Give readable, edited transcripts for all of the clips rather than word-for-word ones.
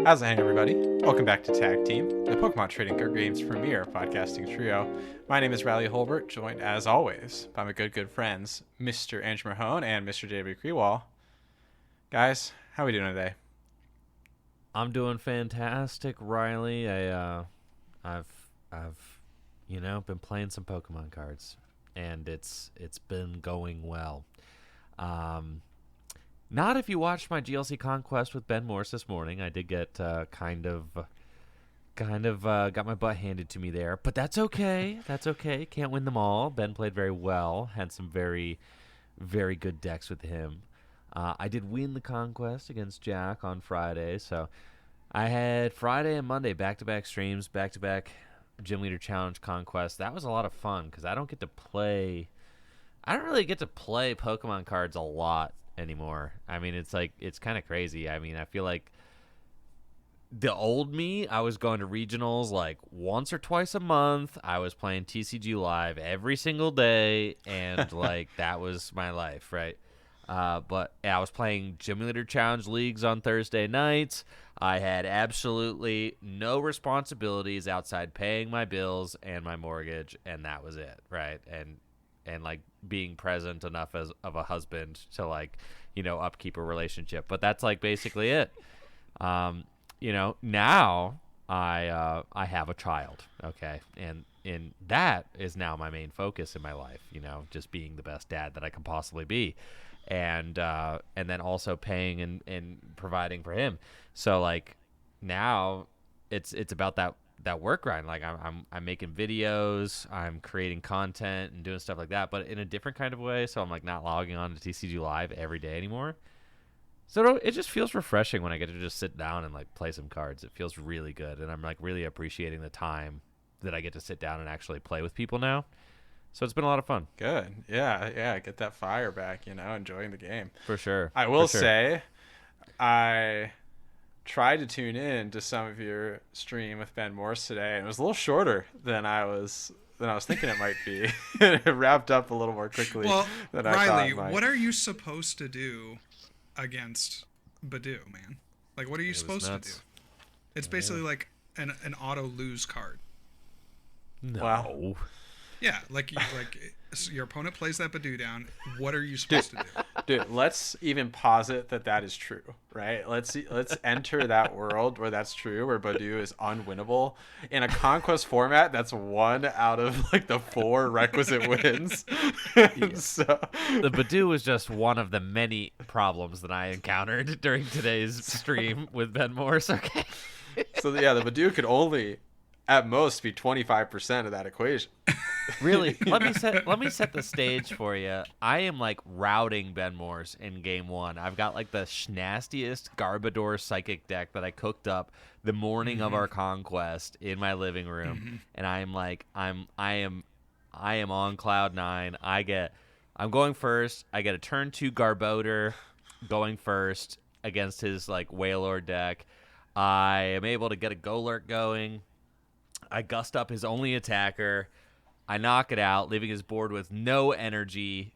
How's it hang, everybody? Welcome back to Tag Team, the Pokemon Trading Card Game's premier podcasting trio. My name is Riley Hulbert, joined as always by my good friends, Mr. Andrew Mahone and Mr. JW Kriewall. Guys, how are we doing today? I'm doing fantastic, Riley. I've been playing some Pokemon cards, and it's been going well. Not if you watched my GLC Conquest with Ben Morse this morning. I did get kind of got my butt handed to me there, but that's okay. That's okay. Can't win them all. Ben played very well. Had some very, very good decks with him. I did win the Conquest against Jack on Friday, so I had Friday and Monday back-to-back streams, back-to-back Gym Leader Challenge Conquest. That was a lot of fun because I don't really get to play Pokemon cards a lot anymore. I mean, it's kind of crazy. I mean, I feel like the old me, I was going to regionals like once or twice a month. I was playing TCG Live every single day, and like that was my life, right? But I was playing Gym Leader Challenge leagues on Thursday nights. I had absolutely no responsibilities outside paying my bills and my mortgage, and that was it, right? And like being present enough of a husband to like, upkeep a relationship. But that's like basically it. Now I have a child, okay? And that is now my main focus in my life, just being the best dad that I can possibly be. And then also paying and providing for him. So like now it's about that work grind. Like I'm making videos, I'm creating content and doing stuff like that, but in a different kind of way. So I'm like not logging on to TCG Live every day anymore. So it just feels refreshing when I get to just sit down and like play some cards. It feels really good, and I'm like really appreciating the time that I get to sit down and actually play with people now. So it's been a lot of fun. Good. Yeah. Get that fire back, enjoying the game. For sure. I will say, I tried to tune in to some of your stream with Ben Morse today, and it was a little shorter than I was thinking it might be. It wrapped up a little more quickly than I thought. Riley, what are you supposed to do against Badu, man? Like, what are you supposed to do? It's basically like an auto lose card. No. Wow. Yeah, like your opponent plays that Badu down. What are you supposed to do? Dude, let's even posit that is true, right? Let's enter that world where that's true, where Badu is unwinnable in a conquest format. That's one out of like the 4 requisite wins. Yeah. So the Badu was just one of the many problems that I encountered during today's stream with Ben Morse. Okay. So the Badu could only at most be 25% of that equation. Really? Let me set the stage for you. I am like routing Ben Morse in game 1. I've got like the schnastiest Garbodor psychic deck that I cooked up the morning of our conquest in my living room, and I'm like I am on cloud 9. I'm going first. I get a turn 2 Garbodor going first against his like Wailord deck. I am able to get a Golurk going. I gust up his only attacker. I knock it out, leaving his board with no energy,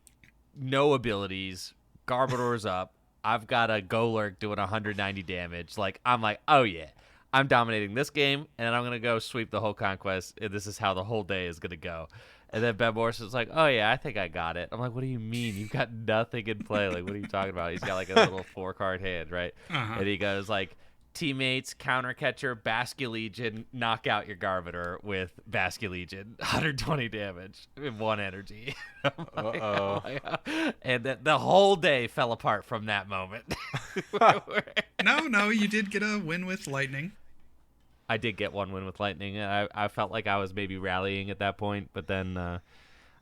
no abilities. Garbodor's up. I've got a Golurk doing 190 damage. I'm like, oh yeah, I'm dominating this game, and I'm going to go sweep the whole conquest, and this is how the whole day is going to go. And then Ben Morse is like, oh yeah, I think I got it. I'm like, what do you mean? You've got nothing in play. Like, what are you talking about? He's got like a little 4-card hand, right? And he goes like, teammates, counter catcher, Basculegion, knock out your Garbodor with Basculegion, 120 damage with 1 energy. And the whole day fell apart from that moment. No, you did get a win with Lightning. I did get 1 win with Lightning. I felt like I was maybe rallying at that point, but then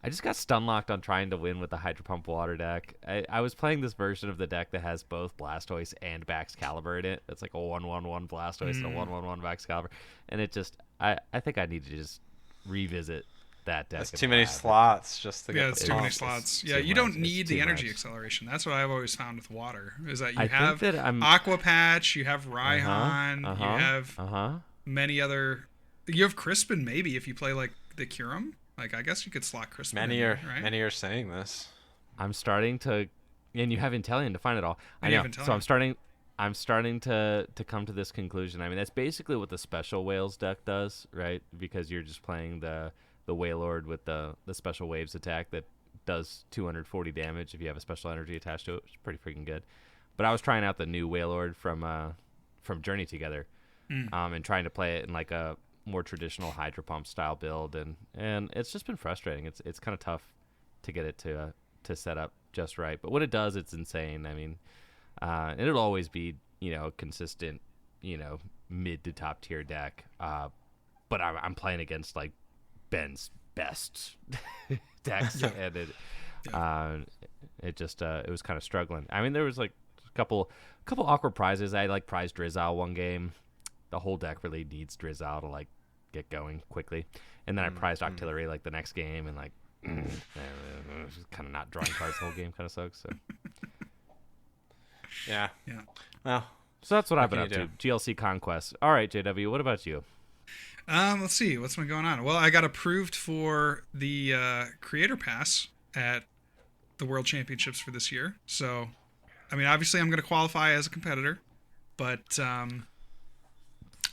I just got stun locked on trying to win with the Hydro Pump Water deck. I was playing this version of the deck that has both Blastoise and Baxcalibur in it. It's like a 1/1/1 Blastoise and a 1/1/1 Baxcalibur. And it just, I think I need to just revisit that deck. That's too many slots just to get it's too many slots. Yeah, you don't need the energy acceleration. That's what I've always found with water, is that you have Aqua Patch, you have Raihan, you have many other... You have Crispin, maybe, if you play like the Kyurem. Like, I guess you could slot Crispin in there, right? Many are saying this. I'm starting to, and you have Inteleon to find it all. I know. So I'm starting I'm starting to come to this conclusion. I mean, that's basically what the special whales deck does, right? Because you're just playing the Wailord with the special waves attack that does 240 damage if you have a special energy attached to it, which is pretty freaking good. But I was trying out the new Wailord from Journey Together, and trying to play it in like a more traditional Hydro Pump style build, and it's just been frustrating. It's kind of tough to get it to set up just right. But when it does, it's insane. I mean, and it'll always be, consistent, mid to top tier deck. But I'm playing against like Ben's best decks, and it was kind of struggling. I mean, there was like a couple awkward prizes. I like prized Drizzile one game. The whole deck really needs Drizzile to like get going quickly, and then I prized Octillery like the next game, and like kind of not drawing cards the whole game kind of sucks. So. Yeah. Well, so that's what I've been up to. GLC Conquest. All right, JW, what about you? Let's see. What's been going on? Well, I got approved for the Creator Pass at the World Championships for this year. So, I mean, obviously I'm going to qualify as a competitor, but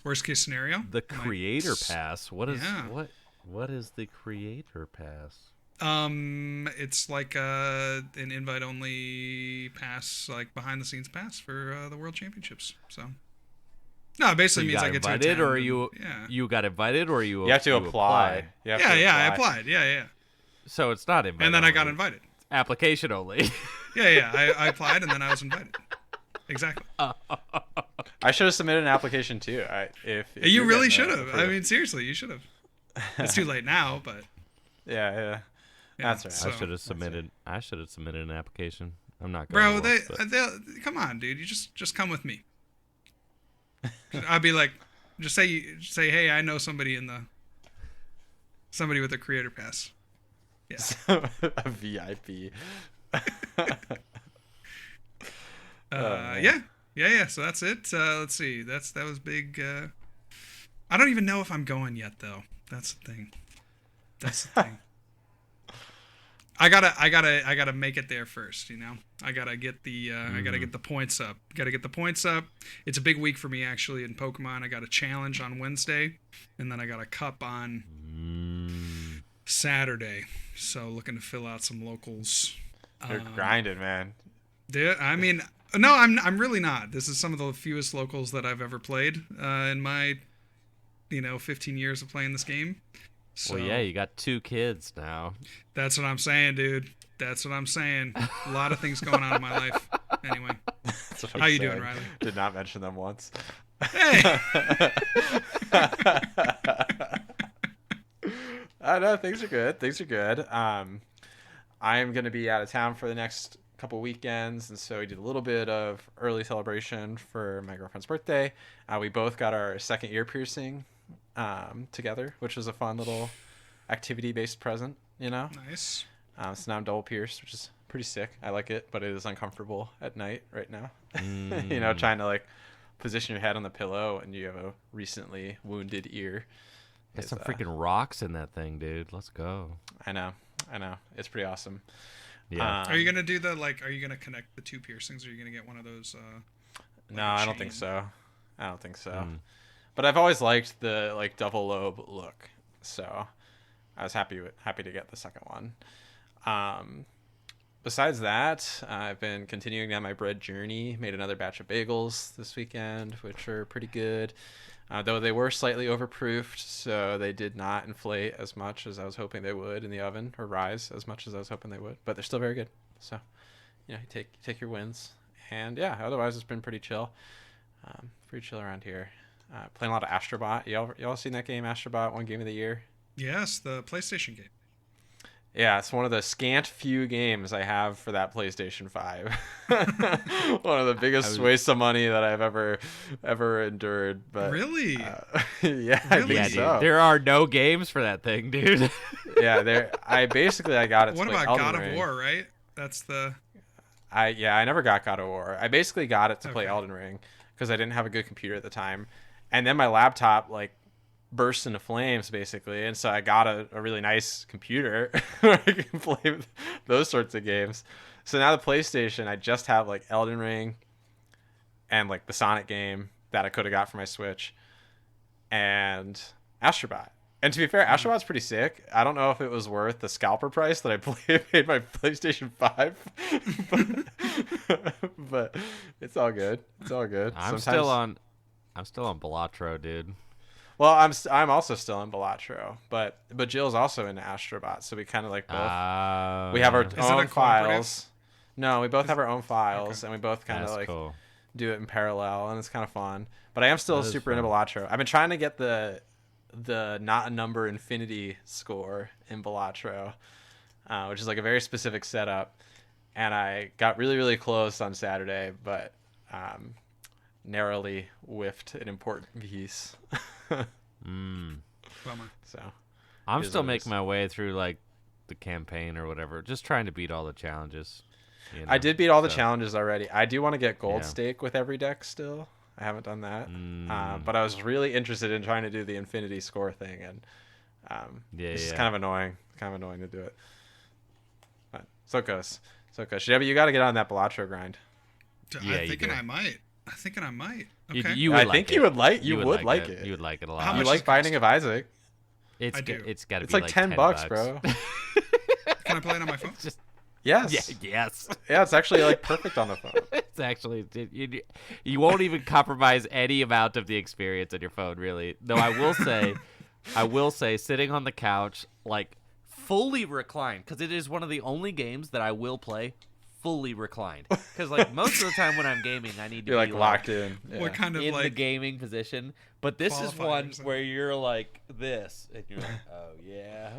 worst case scenario. The Creator Pass? What is the Creator Pass? It's like an invite-only pass, like behind-the-scenes pass for the World Championships. So, no, it basically means I get to attend. Or you got invited, or you have to apply. I applied. Yeah. So it's not invited. And then I got invited. Application only. Yeah. I applied, and then I was invited. Exactly. I should have submitted an application too. If you really should have. I mean, seriously, you should have. It's too late now, but. Yeah. That's right. So, I should have submitted an application. I'm not Bro, going. they come on, dude. You just come with me. I'd be like, just say, hey, I know somebody with a Creator Pass. Yeah. A VIP. Yeah. So that's it. Let's see. That was big. I don't even know if I'm going yet, though. That's the thing. I gotta make it there first, I gotta get the points up. It's a big week for me actually in Pokemon. I got a challenge on Wednesday, and then I got a cup on Saturday. So looking to fill out some locals. You're grinding, man. I mean, no, I'm really not. This is some of the fewest locals that I've ever played in my 15 years of playing this game. So, well, yeah, you got 2 kids now. That's what I'm saying, dude. That's what I'm saying. A lot of things going on in my life. Anyway, how you doing, Riley? Did not mention them once. Hey. I know things are good. I am going to be out of town for the next couple weekends, and so we did a little bit of early celebration for my girlfriend's birthday. We both got our second ear piercing together, which was a fun little activity-based present, Nice. So now I'm double pierced, which is pretty sick. I like it, but it is uncomfortable at night right now. Trying to like position your head on the pillow and you have a recently wounded ear. There's some freaking rocks in that thing, dude. Let's go. I know. It's pretty awesome. Yeah. Are you gonna do are you gonna connect the 2 piercings, or are you gonna get one of those? No, I don't think so. But I've always liked the double lobe look, so I was happy to get the second one. Besides that, I've been continuing down my bread journey. Made another batch of bagels this weekend, which are pretty good. Though they were slightly overproofed, so they did not inflate as much as I was hoping they would in the oven, or rise as much as I was hoping they would. But they're still very good. So, you take your wins. And yeah, otherwise it's been pretty chill. Pretty chill around here. Playing a lot of Astrobot. Y'all seen that game, Astrobot, one game of the year? Yes, the PlayStation game. Yeah, it's one of the scant few games I have for that PlayStation 5. One of the biggest wastes of money that I've ever endured. But really? Yeah, I think so. Dude, there are no games for that thing, dude. Yeah, I got it. What about God of War? Right? That's the. I never got God of War. I basically got it to play Elden Ring because I didn't have a good computer at the time, and then my laptop burst into flames basically, and so I got a really nice computer where I can play those sorts of games. So now the PlayStation, I just have Elden Ring, and like the Sonic game that I could have got for my Switch, and Astrobot. And to be fair, Astrobot's pretty sick. I don't know if it was worth the scalper price that I paid my PlayStation 5, but it's all good. It's all good. I'm still on Balatro, dude. Well, I'm also still in Balatro, but Jill's also into Astrobot, so we kind of like both. We have our own files. No, we both have our own files, and we both kind of like do it in parallel, and it's kind of fun. But I am still super into Balatro. I've been trying to get the not a number infinity score in Balatro, which is like a very specific setup, and I got really, really close on Saturday, but narrowly whiffed an important piece. Bummer. So I'm still making my way through like the campaign or whatever, just trying to beat all the challenges. You know? I did beat all the challenges already. I do want to get gold stake with every deck still. I haven't done that, but I was really interested in trying to do the infinity score thing, and it's just kind of annoying. Kind of annoying to do it. But so it goes. JW, you got to get on that Balatro grind. I'm thinking I might. Okay. You would like it. You would like it a lot. You like Binding of Isaac? It's got to be it's like $10, bro. Can I play it on my phone? Yes. Yes. Yeah, it's actually like perfect on the phone. It's actually you won't even compromise any amount of the experience on your phone, really. Though I will say, sitting on the couch, like fully reclined, because it is one of the only games that I will play fully reclined. Because like most of the time when I'm gaming, I need to be like locked in. Yeah. What kind of in the gaming position? But this is one where you're like this, and you're like, oh yeah.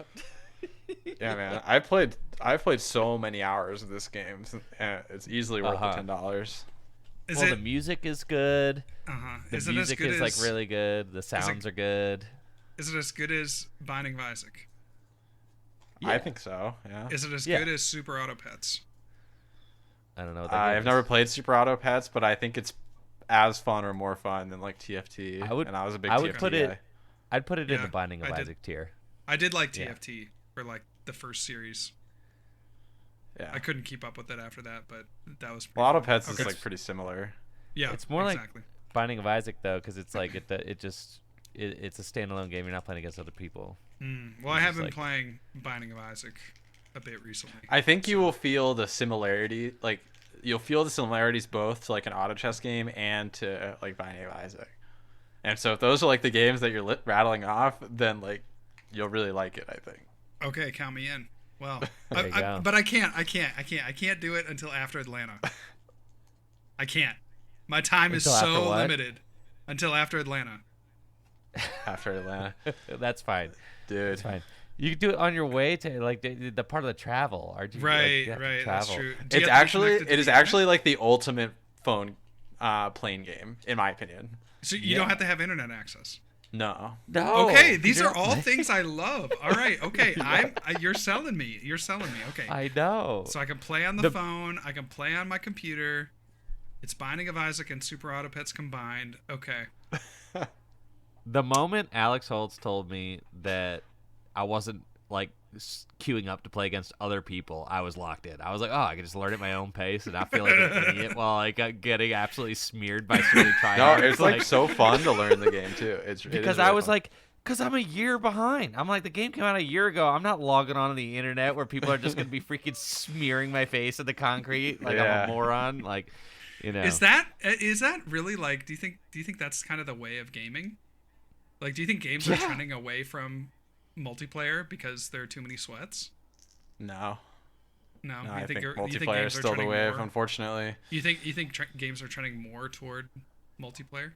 Yeah, man. I played so many hours of this game, and it's easily worth the $10. The music is good. The music is like really good. The sounds are good. Is it as good as Binding of Isaac? Yeah. I think so. Yeah. Is it as good as Super Auto Pets? I don't know. I've never played Super Auto Pets, but I think it's as fun or more fun than like TFT. And I was a big TFT guy. I'd put it in the Binding of Isaac tier. I did like TFT for like the first series. Yeah. I couldn't keep up with it after that, but that was pretty Auto Pets is like pretty similar. Yeah. It's more like Binding of Isaac though, because it's like it's a standalone game. You're not playing against other people. Well, I have been playing Binding of Isaac a bit recently. I think you will feel the similarity, like you'll feel the similarities both to like an auto chess game and to like Binding of Isaac. And so if those are like the games that you're rattling off, then like you'll really like it, I think. Okay, count me in. Well, but I can't do it until after Atlanta. I can't. My time is so limited until after Atlanta. After Atlanta. That's fine. Dude. That's fine. You can do it on your way to like the part of the travel. Right. That's true. It is actually like the ultimate phone playing game, in my opinion. So you don't have to have internet access. No. Okay, these are all things I love. All right. Okay, you're selling me. Okay. I know. So I can play on the phone. I can play on my computer. It's Binding of Isaac and Super Auto Pets combined. Okay. The moment Alex Holtz told me that I wasn't like queuing up to play against other people, I was locked in. I was like, oh, I can just learn at my own pace and not feel like an idiot while like getting absolutely smeared by so many tryhards. No, it's like so fun to learn the game too. Because I was like, because I'm a year behind. I'm like, the game came out a year ago. I'm not logging on to the internet where people are just gonna be freaking smearing my face in the concrete like I'm a moron. Like, you know. Is that really like? Do you think that's kind of the way of gaming? Like, do you think games are trending away from multiplayer because there are too many sweats? No, I think multiplayer is still the wave, unfortunately. You think games are trending more toward multiplayer?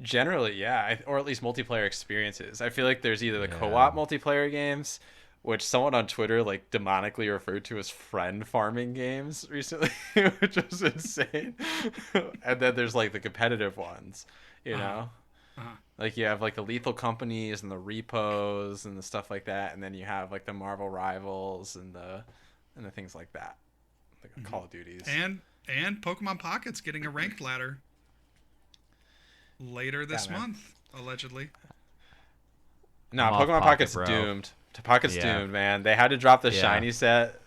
Generally, yeah, or at least multiplayer experiences. I feel like there's either the co-op multiplayer games, which someone on Twitter like demonically referred to as friend farming games recently, which was insane. And then there's like the competitive ones, you know. Like you have like the Lethal Companies and the Repos and the stuff like that, and then you have like the Marvel Rivals and the things like that, like Call of Duties and Pokemon Pocket's getting a ranked ladder later this month, allegedly. No, Pokemon Pocket's doomed. Pocket's doomed, man. They had to drop the shiny set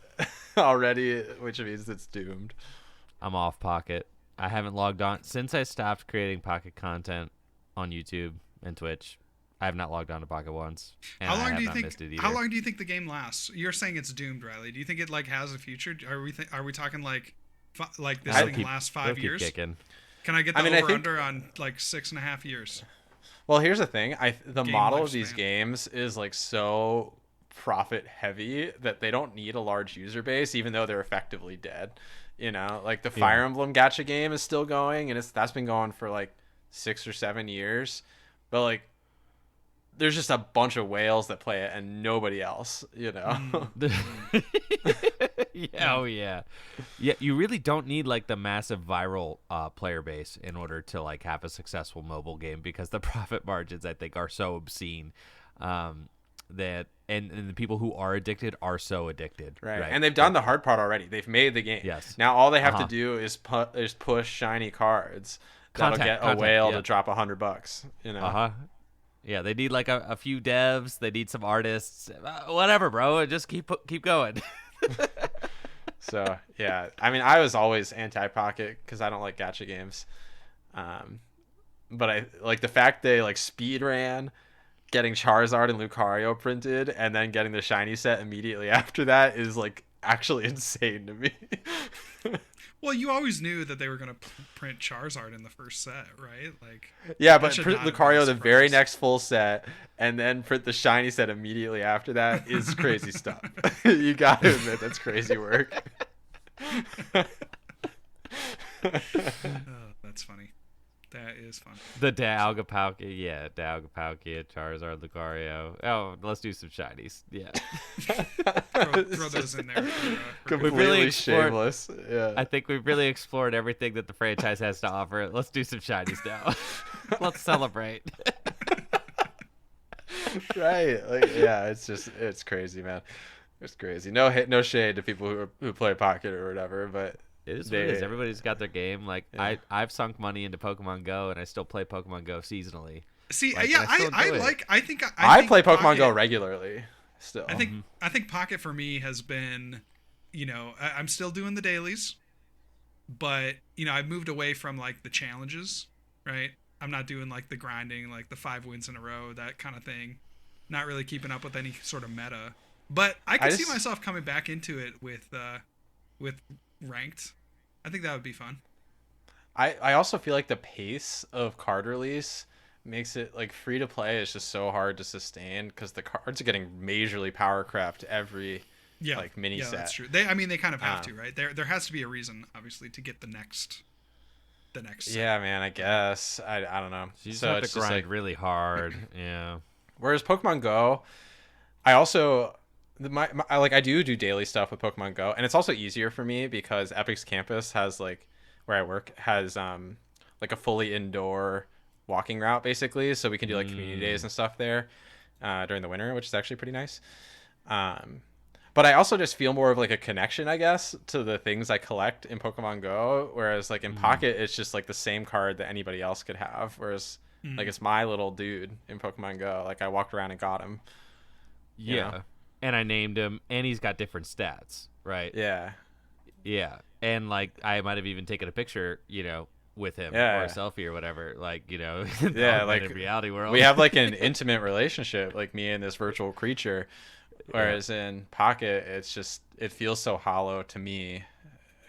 already, which means it's doomed. I'm off Pocket. I haven't logged on since I stopped creating Pocket content on YouTube and Twitch. I have not logged on to Pocket once. And how long I have do you not think? missed it either. How long do you think the game lasts? You're saying it's doomed, Riley. Do you think it like has a future? Are we talking like this thing lasts 5 years? Kicking. Can I get the over under on like 6.5 years? Well, here's the thing. The Game model lifespan. of these games is like so profit heavy that they don't need a large user base, even though they're effectively dead. You know, like the Fire Emblem gacha game is still going, and that's been going for like 6 or 7 years. But like, there's just a bunch of whales that play it and nobody else. You know. Yeah, oh yeah. Yeah, you really don't need like the massive viral player base in order to like have a successful mobile game, because the profit margins, I think, are so obscene. That and the people who are addicted are so addicted. Right. And they've done the hard part already. They've made the game. Yes. Now all they have to do is push shiny cards. That'll get a whale to drop $100. You know. Yeah, they need like a few devs. They need some artists. Whatever, bro. Just keep going. So yeah, I mean, I was always anti-Pocket because I don't like gacha games. But I like the fact they like speed ran getting Charizard and Lucario printed and then getting the shiny set immediately after that is like actually insane to me. Well, you always knew that they were going to print Charizard in the first set, right? Like, yeah, but print Lucario the very next full set and then print the shiny set immediately after that is crazy stuff. You got to admit that's crazy work. Oh, that's funny. That is fun. The Dialga-Palkia, Charizard, Lucario. Oh, let's do some shinies. Yeah. throw those in there. Completely shameless. Yeah. I think we've really explored everything that the franchise has to offer. Let's do some shinies now. Let's celebrate. Right. Like, yeah, it's crazy, man. It's crazy. No shade to people who play Pocket or whatever, but it is what it is. Everybody's got their game. Like yeah. I've sunk money into Pokemon Go, and I still play Pokemon Go seasonally. See, like, yeah, I think play Pokemon Go regularly. Still, I think Pocket for me has been, you know, I'm still doing the dailies, but you know, I've moved away from like the challenges. Right, I'm not doing like the grinding, like the 5 wins in a row, that kind of thing. Not really keeping up with any sort of meta. But I could see myself coming back into it with ranked. I think that would be fun. I also feel like the pace of card release makes it like free to play is just so hard to sustain because the cards are getting majorly power crept every like mini set. Yeah, that's true. They kind of have to, right? There has to be a reason, obviously, to get the next set. Yeah, man. I guess I don't know. So you just have to grind really hard. Yeah. Whereas Pokemon Go, I also. I do daily stuff with Pokemon Go, and it's also easier for me because Epic's campus has like where I work has like a fully indoor walking route basically, so we can do like community days and stuff there during the winter, which is actually pretty nice. But I also just feel more of like a connection, I guess, to the things I collect in Pokemon Go, whereas like in Pocket it's just like the same card that anybody else could have, whereas like it's my little dude in Pokemon Go. Like I walked around and got him. Yeah. You know? And I named him, and he's got different stats, right? Yeah. Yeah. And, like, I might have even taken a picture, you know, with him or a selfie or whatever, like, you know, like in reality world. We have, like, an intimate relationship, like me and this virtual creature, whereas in Pocket, it's just, it feels so hollow to me.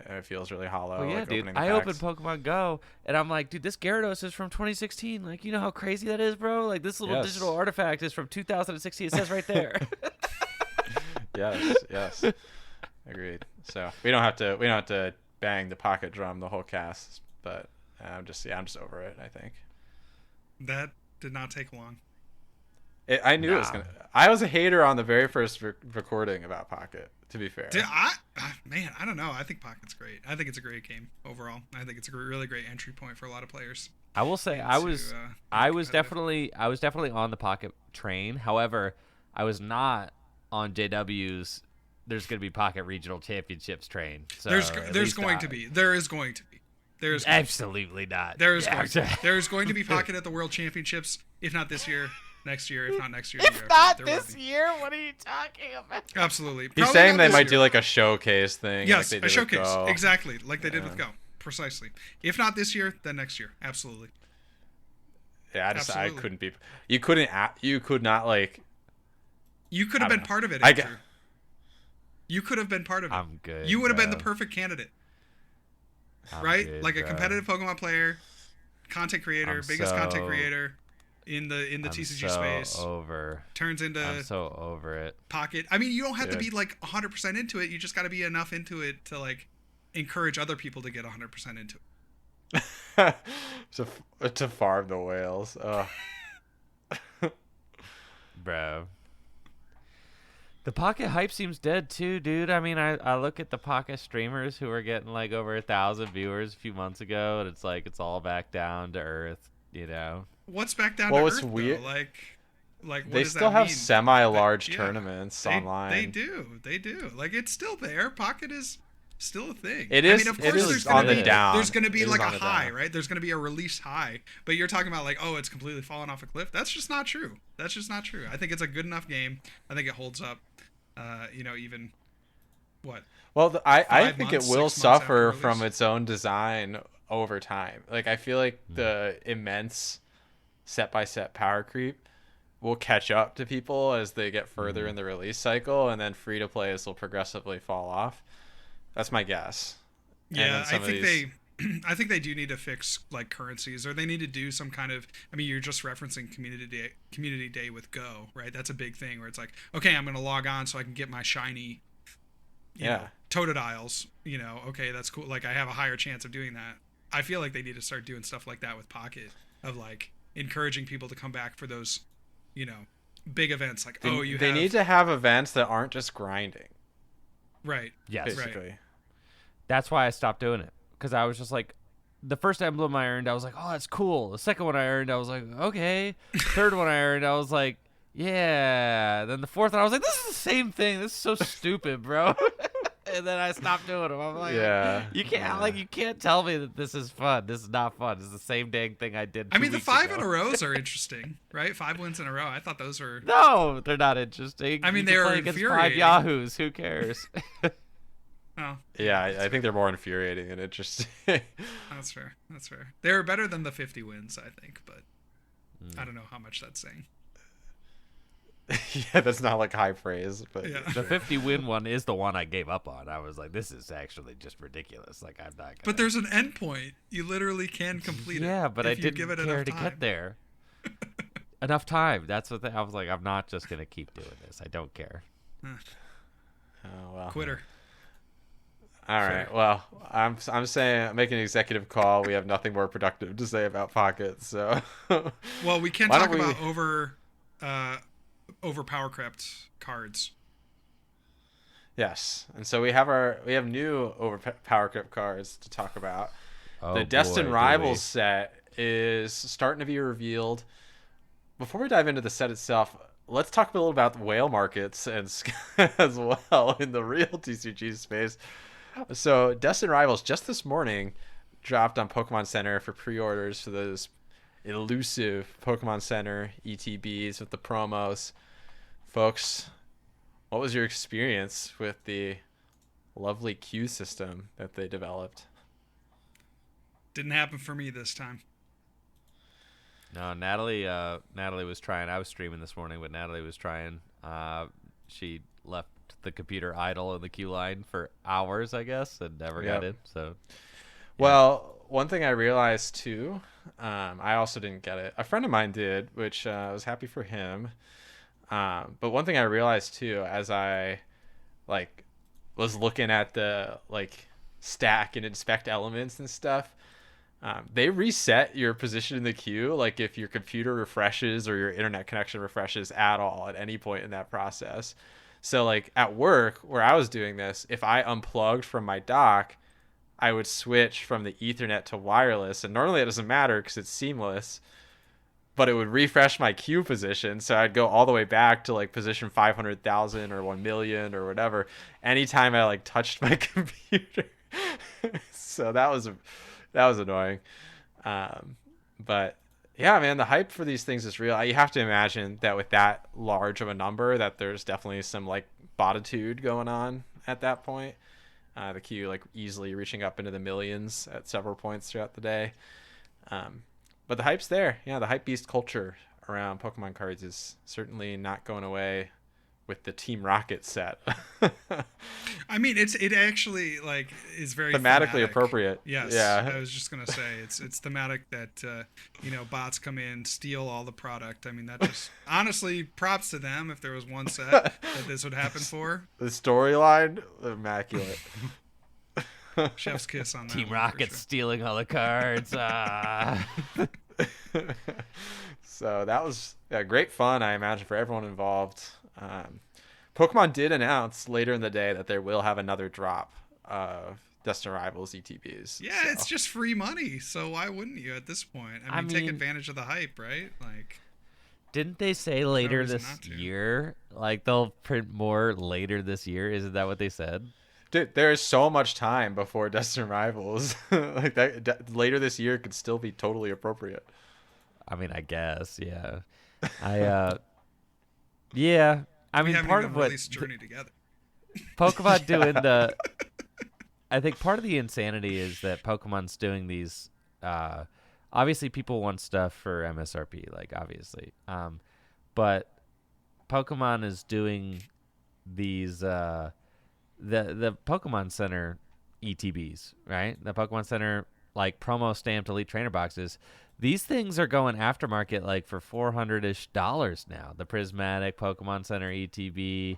It feels really hollow. Well, yeah, like, dude. I opened Pokemon Go, and I'm like, dude, this Gyarados is from 2016. Like, you know how crazy that is, bro? Like, this little digital artifact is from 2016. It says right there. Yes. Agreed. So we don't have to bang the Pocket drum the whole cast, but I'm just over it, I think. That did not take long. I knew it was gonna. I was a hater on the very first recording about Pocket. To be fair, dude, I don't know. I think Pocket's great. I think it's a great game overall. I think it's a really great entry point for a lot of players. I will say I was definitely on the Pocket train. However, I was not on JW's. There's going to be Pocket Regional Championships train. So there's going to be. There is going to be. There's absolutely not. There's going to be Pocket at the World Championships. If not this year, next year. If not next year. If not this year, what are you talking about? Absolutely. He's saying they might do like a showcase thing. Yes, like a showcase. Exactly, like they did with Go. Precisely. If not this year, then next year. Absolutely. Yeah, I couldn't be. You could not like. You could have been part of it, Andrew. You could have been part of it. I'm good. You would have been the perfect candidate. Right? Good, like a competitive Pokemon player, content creator, biggest content creator in the TCG space. Turns into I'm so over it. Pocket. I mean, you don't have to be like 100% into it. You just got to be enough into it to like encourage other people to get 100% into it. to farm the whales. Bro. The Pocket hype seems dead too, dude. I mean, I look at the Pocket streamers who were getting like over 1,000 viewers a few months ago, and it's like it's all back down to earth, you know. What's back down to earth? What's weird? Though? Like what they does still that have mean? semi-large tournaments online. They do. Like it's still there. Pocket is still a thing. It is. I mean, of course, there's going to be like a high, right? There's going to be a release high. But you're talking about like, oh, it's completely fallen off a cliff. That's just not true. I think it's a good enough game. I think it holds up. Even what? Well, I think it will suffer from its own design over time. Like I feel like the immense set-by-set power creep will catch up to people as they get further in the release cycle, and then free-to-plays will progressively fall off. That's my guess. Yeah, I think they do need to fix like currencies, or they need to do some kind of. I mean, you're just referencing community day with Go, right? That's a big thing where it's like, okay, I'm going to log on so I can get my shiny, Totodiles. Okay, that's cool. Like I have a higher chance of doing that. I feel like they need to start doing stuff like that with Pocket, of like encouraging people to come back for those, big events. Like they need to have events that aren't just grinding. Right. Yes. Basically. Right. That's why I stopped doing it. Because I was just like, the first emblem I earned, I was like, oh, that's cool. The second one I earned, I was like, okay. Third one I earned, I was like, yeah. Then the fourth one, I was like, this is the same thing. This is so stupid, bro. And then I stopped doing them. I'm like, you can't tell me that this is fun. This is not fun. This is the same dang thing I did. I mean, the 5 in a rows are interesting, right? 5 wins in a row. I thought those were. No, they're not interesting. I mean, they're infuriating. 5 Yahoos. Who cares? Oh. Yeah, I think they're more infuriating and interesting. That's fair. They were better than the 50 wins, I think, but I don't know how much that's saying. Yeah, that's not like high praise, but the 50 win one is the one I gave up on. I was like, this is actually just ridiculous. Like, I'm not gonna... But there's an end point. You literally can complete it. Yeah, but I didn't care to get there. Enough time. That's what I was like. I'm not just gonna keep doing this. I don't care. Oh well. Quitter. All right. Well, I'm saying I'm making an executive call. We have nothing more productive to say about Pocket. So. Well, we can talk about over power crept cards. Yes, and so we have new over power crept cards to talk about. The Destined Rivals set is starting to be revealed. Before we dive into the set itself, let's talk a little about the whale markets and as well in the real TCG space. So Destined Rivals just this morning dropped on Pokemon Center for pre-orders for those elusive Pokemon Center ETBs with the promos. Folks, what was your experience with the lovely queue system that they developed? Didn't happen for me this time. No, Natalie was trying. I was streaming this morning, but Natalie was trying. She left the computer idle in the queue line for hours, I guess, and never got in. So, yeah. Well, one thing I realized too, I also didn't get it. A friend of mine did, which I was happy for him. But one thing I realized too, as I was looking at the stack and inspect elements and stuff, they reset your position in the queue. Like if your computer refreshes or your internet connection refreshes at all at any point in that process. So like at work where I was doing this, if I unplugged from my dock, I would switch from the Ethernet to wireless. And normally it doesn't matter because it's seamless, but it would refresh my queue position. So I'd go all the way back to position 500,000 or 1 million or whatever, anytime I touched my computer. So that was annoying. But yeah, man, the hype for these things is real. You have to imagine that with that large of a number that there's definitely some botitude going on at that point. The queue like easily reaching up into the millions at several points throughout the day. But the hype's there. Yeah, the hype beast culture around Pokemon cards is certainly not going away with the Team Rocket set. I mean, it actually like is very thematically thematic. Appropriate. Yes. Yeah. I was just gonna say it's thematic that bots come in, steal all the product. I mean, that just honestly props to them if there was one set that this would happen for. The storyline, immaculate. Chef's kiss on that. Team Rocket stealing all the cards. So that was great fun, I imagine, for everyone involved. Pokemon did announce later in the day that they will have another drop of Destined Rivals ETBs. Yeah, so. It's just free money, so why wouldn't you at this point? I mean, take advantage of the hype, right? Like, didn't they say later this year? Like, they'll print more later this year? Isn't that what they said? Dude, there is so much time before Destined Rivals. Like that later this year could still be totally appropriate. I mean, I guess, yeah. Yeah. I mean, part of what Journey together. Pokemon doing the. I think part of the insanity is that Pokemon's doing these. Obviously, people want stuff for MSRP, like obviously. But Pokemon is doing these. The Pokemon Center ETBs, right? The Pokemon Center like promo stamped Elite Trainer boxes. These things are going aftermarket like for $400-ish now. The Prismatic Pokemon Center ETB,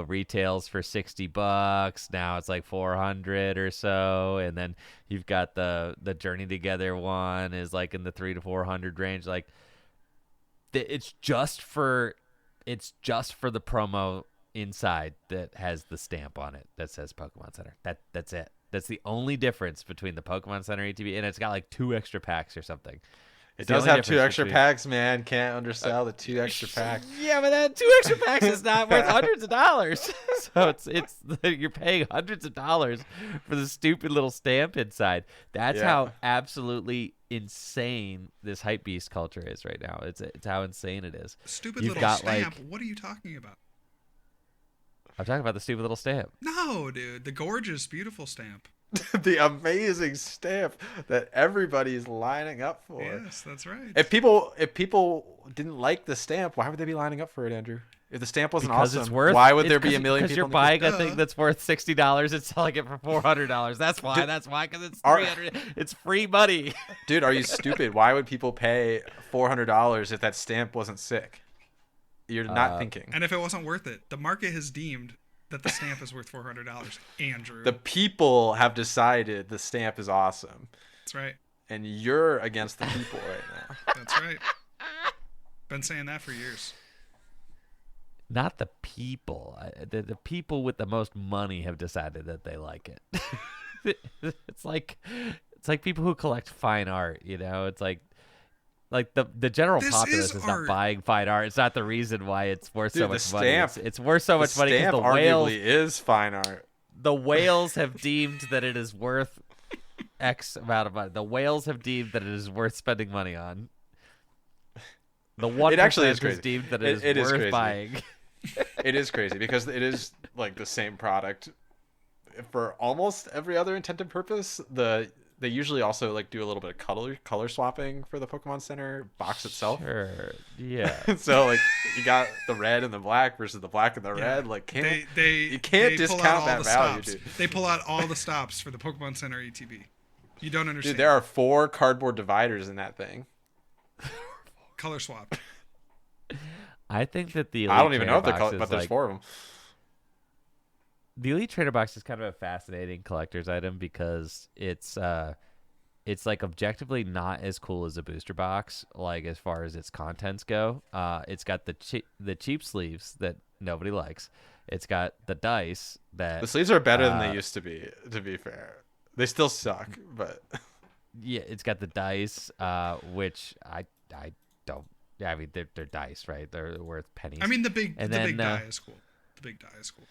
retails for $60. Now it's like $400 or so, and then you've got the Journey Together one is like in the $300 to $400 range. Like it's just for the promo inside that has the stamp on it that says Pokemon Center. That's it. That's the only difference between the Pokemon Center ETB, and it's got like 2 extra packs or something. It does have 2 extra packs, man. Can't undersell the 2 extra packs. Yeah, but that 2 extra packs is not worth hundreds of dollars. So it's you're paying hundreds of dollars for the stupid little stamp inside. That's how absolutely insane this hype beast culture is right now. It's how insane it is. Stupid little stamp. What are you talking about? I'm talking about the stupid little stamp. No, dude. The gorgeous, beautiful stamp. The amazing stamp that everybody's lining up for. Yes, that's right. If people didn't like the stamp, why would they be lining up for it, Andrew? If the stamp wasn't awesome, why would there be a million people? Because you're buying a thing that's worth $60 and selling it for $400. That's why. Dude, that's why. Because it's $300. It's free money. Dude, are you stupid? Why would people pay $400 if that stamp wasn't sick? You're not thinking. And if it wasn't worth it, the market has deemed that the stamp is worth $400. Andrew. The people have decided the stamp is awesome. That's right. And you're against the people right now. That's right. Been saying that for years. Not the people. The people with the most money have decided that they like it. It's like people who collect fine art. It's like the general populace is not buying fine art. It's not the reason why it's worth so much money. It's worth so much money because the whales arguably is fine art. The whales have deemed that it is worth X amount of money. The whales have deemed that it is worth spending money on. The 1% has deemed that it is worth buying. It is crazy because it is like the same product for almost every other intended purpose. They usually also like do a little bit of color swapping for the Pokemon Center box itself. Sure. Yeah. So like you got the red and the black versus the black and the red. Like you can't discount that value, dude. They pull out all the stops for the Pokemon Center ETB. You don't understand. Dude, there are 4 cardboard dividers in that thing. Color swap. I think that the I don't even know if they're color, but there's 4 of them. The Elite Trainer box is kind of a fascinating collector's item because it's like objectively not as cool as a booster box, like as far as its contents go. It's got the cheap sleeves that nobody likes. It's got the dice that the sleeves are better than they used to be. To be fair, they still suck, but yeah, it's got the dice, which I don't. Yeah, I mean they're dice, right? They're worth pennies. I mean the big die is cool. The big die is cool.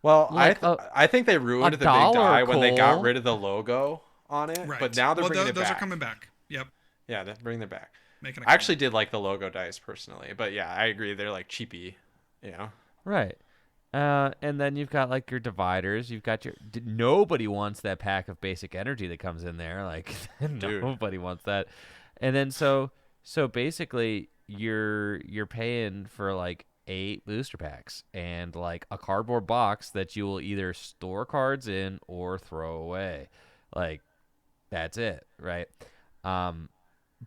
Well, like I think they ruined the big die when they got rid of the logo on it. Right. But now they're bringing it back. Those are coming back. Yep. Yeah, they're bringing them back. I actually did like the logo dice personally, but yeah, I agree they're like cheapy, Right. And then you've got like your dividers. You've got your nobody wants that pack of basic energy that comes in there. Like nobody wants that. And then so basically you're paying for like 8 booster packs and like a cardboard box that you will either store cards in or throw away. Like that's it, right?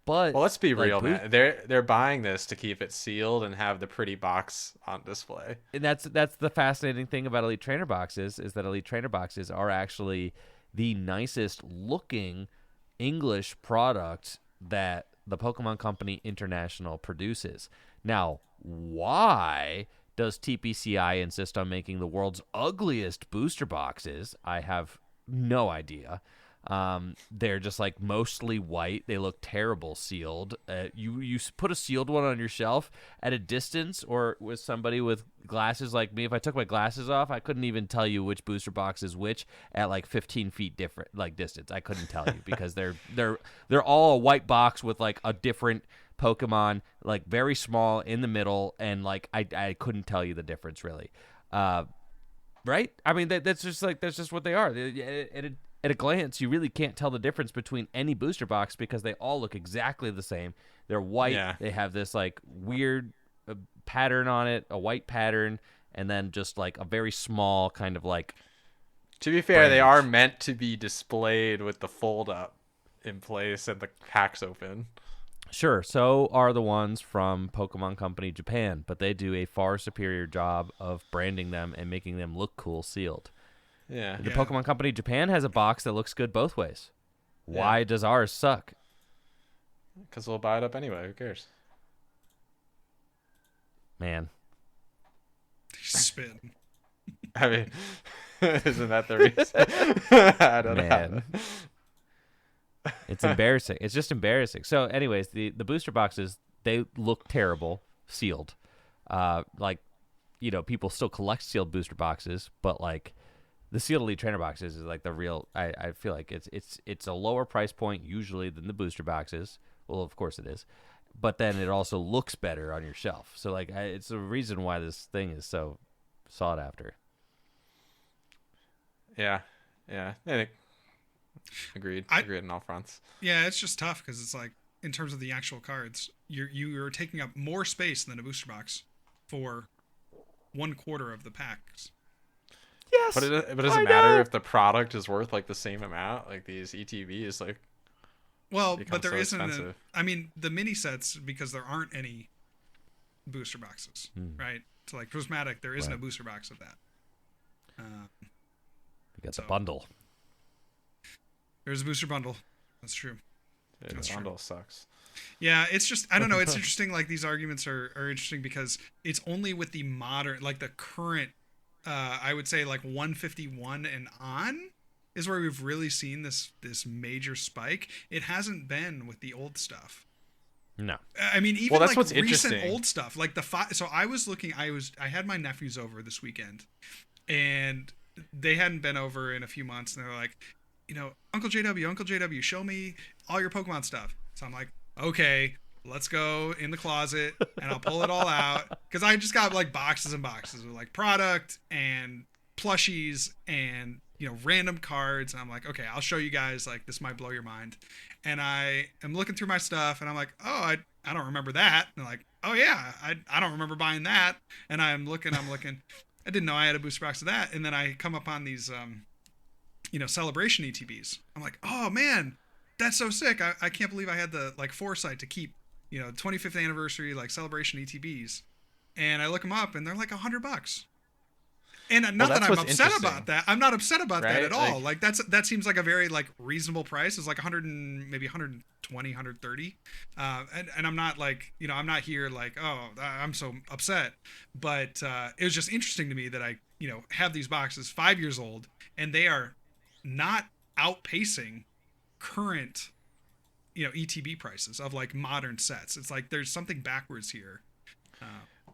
But well, let's be real, man. They're buying this to keep it sealed and have the pretty box on display. And that's the fascinating thing about Elite Trainer boxes is that Elite Trainer boxes are actually the nicest looking English product that the Pokemon Company International produces. Now, why does TPCI insist on making the world's ugliest booster boxes? I have no idea. They're just like mostly white. They look terrible sealed. You put a sealed one on your shelf at a distance or with somebody with glasses like me. If I took my glasses off, I couldn't even tell you which booster box is which at like 15 feet different like distance. I couldn't tell you because they're all a white box with like a different Pokemon, like very small in the middle, and like I couldn't tell you the difference really. Right? I mean that's just what they are. At a glance, you really can't tell the difference between any booster box because they all look exactly the same. They're white. Yeah. They have this like weird pattern on it, a white pattern, and then just like a very small kind of like. To be fair, they are meant to be displayed with the fold up in place and the packs open. Sure, so are the ones from Pokemon Company Japan, but they do a far superior job of branding them and making them look cool sealed. Yeah. The Pokemon Company Japan has a box that looks good both ways. Why does ours suck? Because we'll buy it up anyway. Who cares? Man. Spin. I mean, isn't that the reason? I don't know. It's embarrassing. It's just embarrassing. So, anyways, the booster boxes, they look terrible sealed. Like, you know, people still collect sealed booster boxes, but like, the sealed Elite Trainer boxes is like the real. I feel like it's a lower price point usually than the booster boxes. Well, of course it is, but then it also looks better on your shelf. So like, it's the reason why this thing is so sought after. Yeah. I think agreed on all fronts. Yeah, it's just tough because it's like in terms of the actual cards, you're taking up more space than a booster box for 1/4 of the packs. Yes, but it doesn't matter if the product is worth like the same amount. Like these ETBs, like. Well, but there isn't. I mean, the mini sets, because there aren't any booster boxes, right? So like Prismatic, there isn't a booster box of that. You got the bundle. There's a booster bundle. That's true. Yeah, the bundle sucks. Yeah, it's just I don't know. It's interesting. Like these arguments are interesting because it's only with the modern, like the current. I would say like 151 and on is where we've really seen this major spike. It hasn't been with the old stuff. No. I mean, even that's like what's recent old stuff, like so I was looking. I had my nephews over this weekend, and they hadn't been over in a few months, and they're like, you know, Uncle JW, show me all your Pokemon stuff. So I'm like, okay. Let's go in the closet and I'll pull it all out because I just got like boxes and boxes of like product and plushies and, you know, random cards. And I'm like, okay, I'll show you guys, like this might blow your mind. And I am looking through my stuff and I'm like, oh, I don't remember that. And they're like, oh yeah, I don't remember buying that. And I'm looking, I didn't know I had a booster box of that. And then I come upon these, you know, celebration ETBs. I'm like, oh man, that's so sick. I can't believe I had the like foresight to keep, you know, 25th anniversary like celebration ETBs, and I look them up and they're like $100. And not that I'm upset about that. I'm not upset about that at all. Like that seems like a very like reasonable price. It's like 100 and maybe 120, 130. And I'm not like, you know, I'm not here like, oh, I'm so upset. But it was just interesting to me that I, you know, have these boxes 5 years old and they are not outpacing current, you know, ETB prices of like modern sets. It's like there's something backwards here.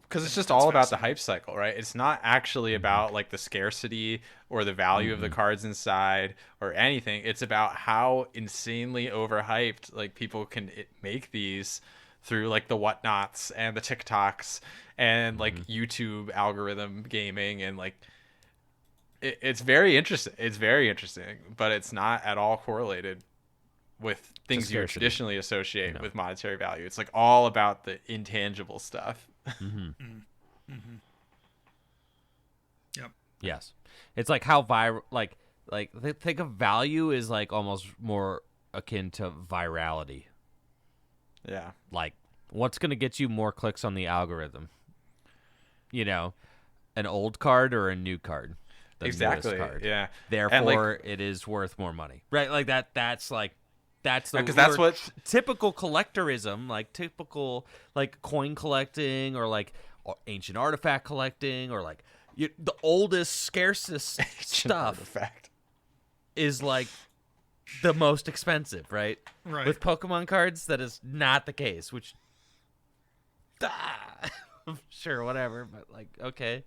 Because it's just all about the hype cycle, right? It's not actually about like the scarcity or the value of the cards inside or anything. It's about how insanely overhyped like people can make these through like the whatnots and the TikToks and like YouTube algorithm gaming, and like it's very interesting. It's very interesting, but it's not at all correlated with things you traditionally associate with monetary value. It's like all about the intangible stuff. Yep. Yes. It's like how like think of value is like almost more akin to virality. Yeah. Like what's going to get you more clicks on the algorithm? You know, an old card or a new card? The exactly. Card. Yeah. Therefore, it is worth more money. Right? Like that's the because that's what typical collectorism, like typical like coin collecting or like ancient artifact collecting or like the oldest, scarcest stuff artifact is like the most expensive, right? Right. With Pokemon cards, that is not the case. Which, sure, whatever, but like, okay.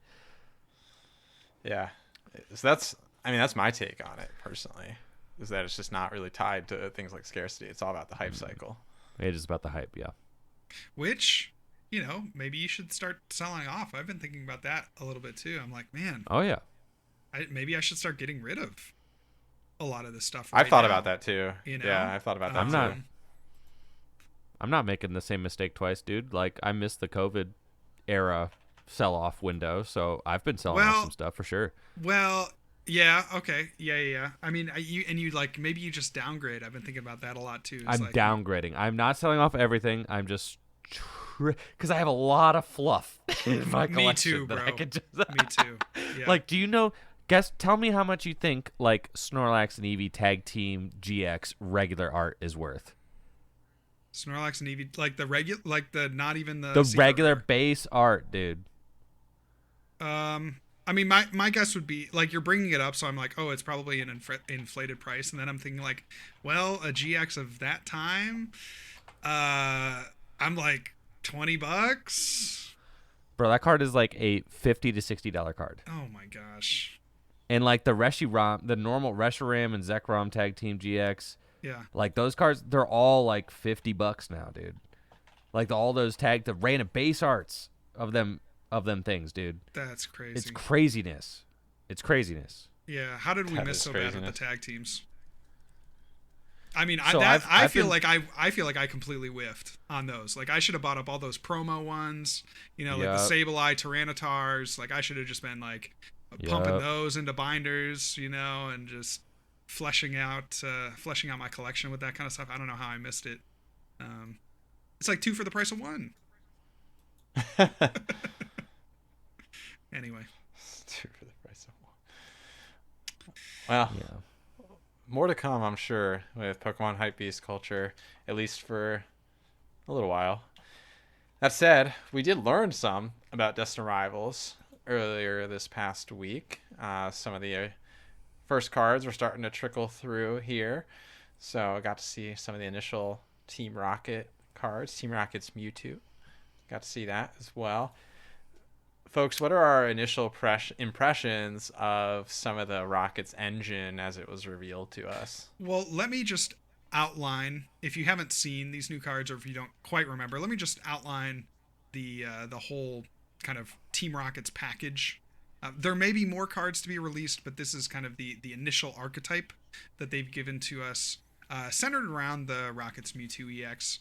Yeah, so that's my take on it personally, is that it's just not really tied to things like scarcity. It's all about the hype cycle. It is about the hype, yeah. Which, maybe you should start selling off. I've been thinking about that a little bit too. I'm like, man. Oh yeah. Maybe I should start getting rid of a lot of this stuff. I've thought about that too. Yeah, I've thought about that too. I'm not making the same mistake twice, dude. Like I missed the COVID era sell-off window, so I've been selling off some stuff for sure. Well, yeah, okay, yeah. I mean, you like maybe you just downgrade. I've been thinking about that a lot too. I'm like, downgrading. I'm not selling off everything. I'm just because I have a lot of fluff in my collection. Me too, bro. I could just... Me too. Yeah. Like, do you know? Tell me how much you think like Snorlax and Eevee Tag Team GX regular art is worth. Snorlax and Eevee, like the regular, like the not even the regular base art, dude. I mean, my guess would be like you're bringing it up, so I'm like, oh, it's probably an inflated price, and then I'm thinking like, well, a GX of that time, I'm like $20. Bro, that card is like a $50 to $60 card. Oh my gosh. And like the Reshiram, the normal Reshiram and Zekrom Tag Team GX, yeah, like those cards, they're all like $50 now, dude. Like all those the random base arts of them things, dude. That's crazy. It's craziness. It's craziness. Yeah, how did we miss so bad with the tag teams? I mean, so I feel like I completely whiffed on those. Like I should have bought up all those promo ones, like the Sableye Tyrannitars. Like I should have just been like pumping those into binders, and just fleshing out my collection with that kind of stuff. I don't know how I missed it. It's like 2 for the price of 1. Anyway, 2 for the price of 1. Well, more to come, I'm sure, with Pokemon Hypebeast culture, at least for a little while. That said, we did learn some about Destined Rivals earlier this past week. Some of the first cards were starting to trickle through here. So I got to see some of the initial Team Rocket cards. Team Rocket's Mewtwo. Got to see that as well. Folks, what are our initial impressions of some of the Rocket's engine as it was revealed to us? Well, let me just outline, if you haven't seen these new cards or if you don't quite remember, let me just outline the whole kind of Team Rocket's package. There may be more cards to be released, but this is kind of the initial archetype that they've given to us, centered around the Rocket's Mewtwo EX.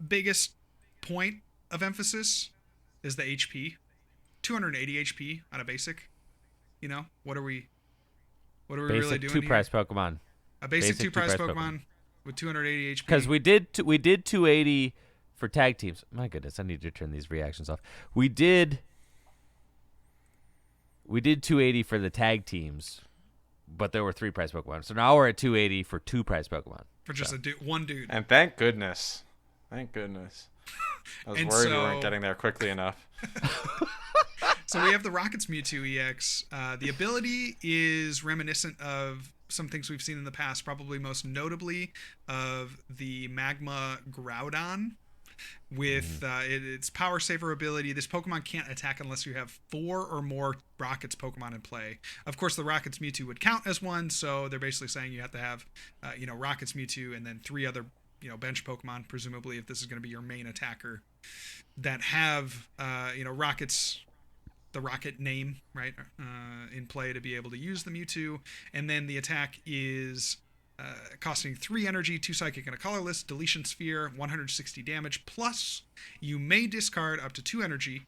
Biggest point of emphasis is the HP. 280 HP on a basic. What are we really doing here? Basic 2-price Pokemon. A basic 2-price Pokemon with 280 HP. Because we did 280 for tag teams. My goodness, I need to turn these reactions off. We did 280 for the tag teams, but there were 3-price Pokemon. So now we're at 280 for 2-price Pokemon. For just one dude. And thank goodness. Thank goodness. I was worried we weren't getting there quickly enough. So we have the Rocket's Mewtwo EX. The ability is reminiscent of some things we've seen in the past, probably most notably of the Magma Groudon. With its Power Saver ability, this Pokemon can't attack unless you have 4 or more Rocket's Pokemon in play. Of course, the Rocket's Mewtwo would count as one, so they're basically saying you have to have, Rocket's Mewtwo and then 3 other bench Pokemon, presumably, if this is going to be your main attacker, that have, Rocket's, the Rocket name, right, in play to be able to use the Mewtwo. And then the attack is costing 3 energy, 2 psychic, and a colorless, deletion sphere, 160 damage, plus you may discard up to 2 energy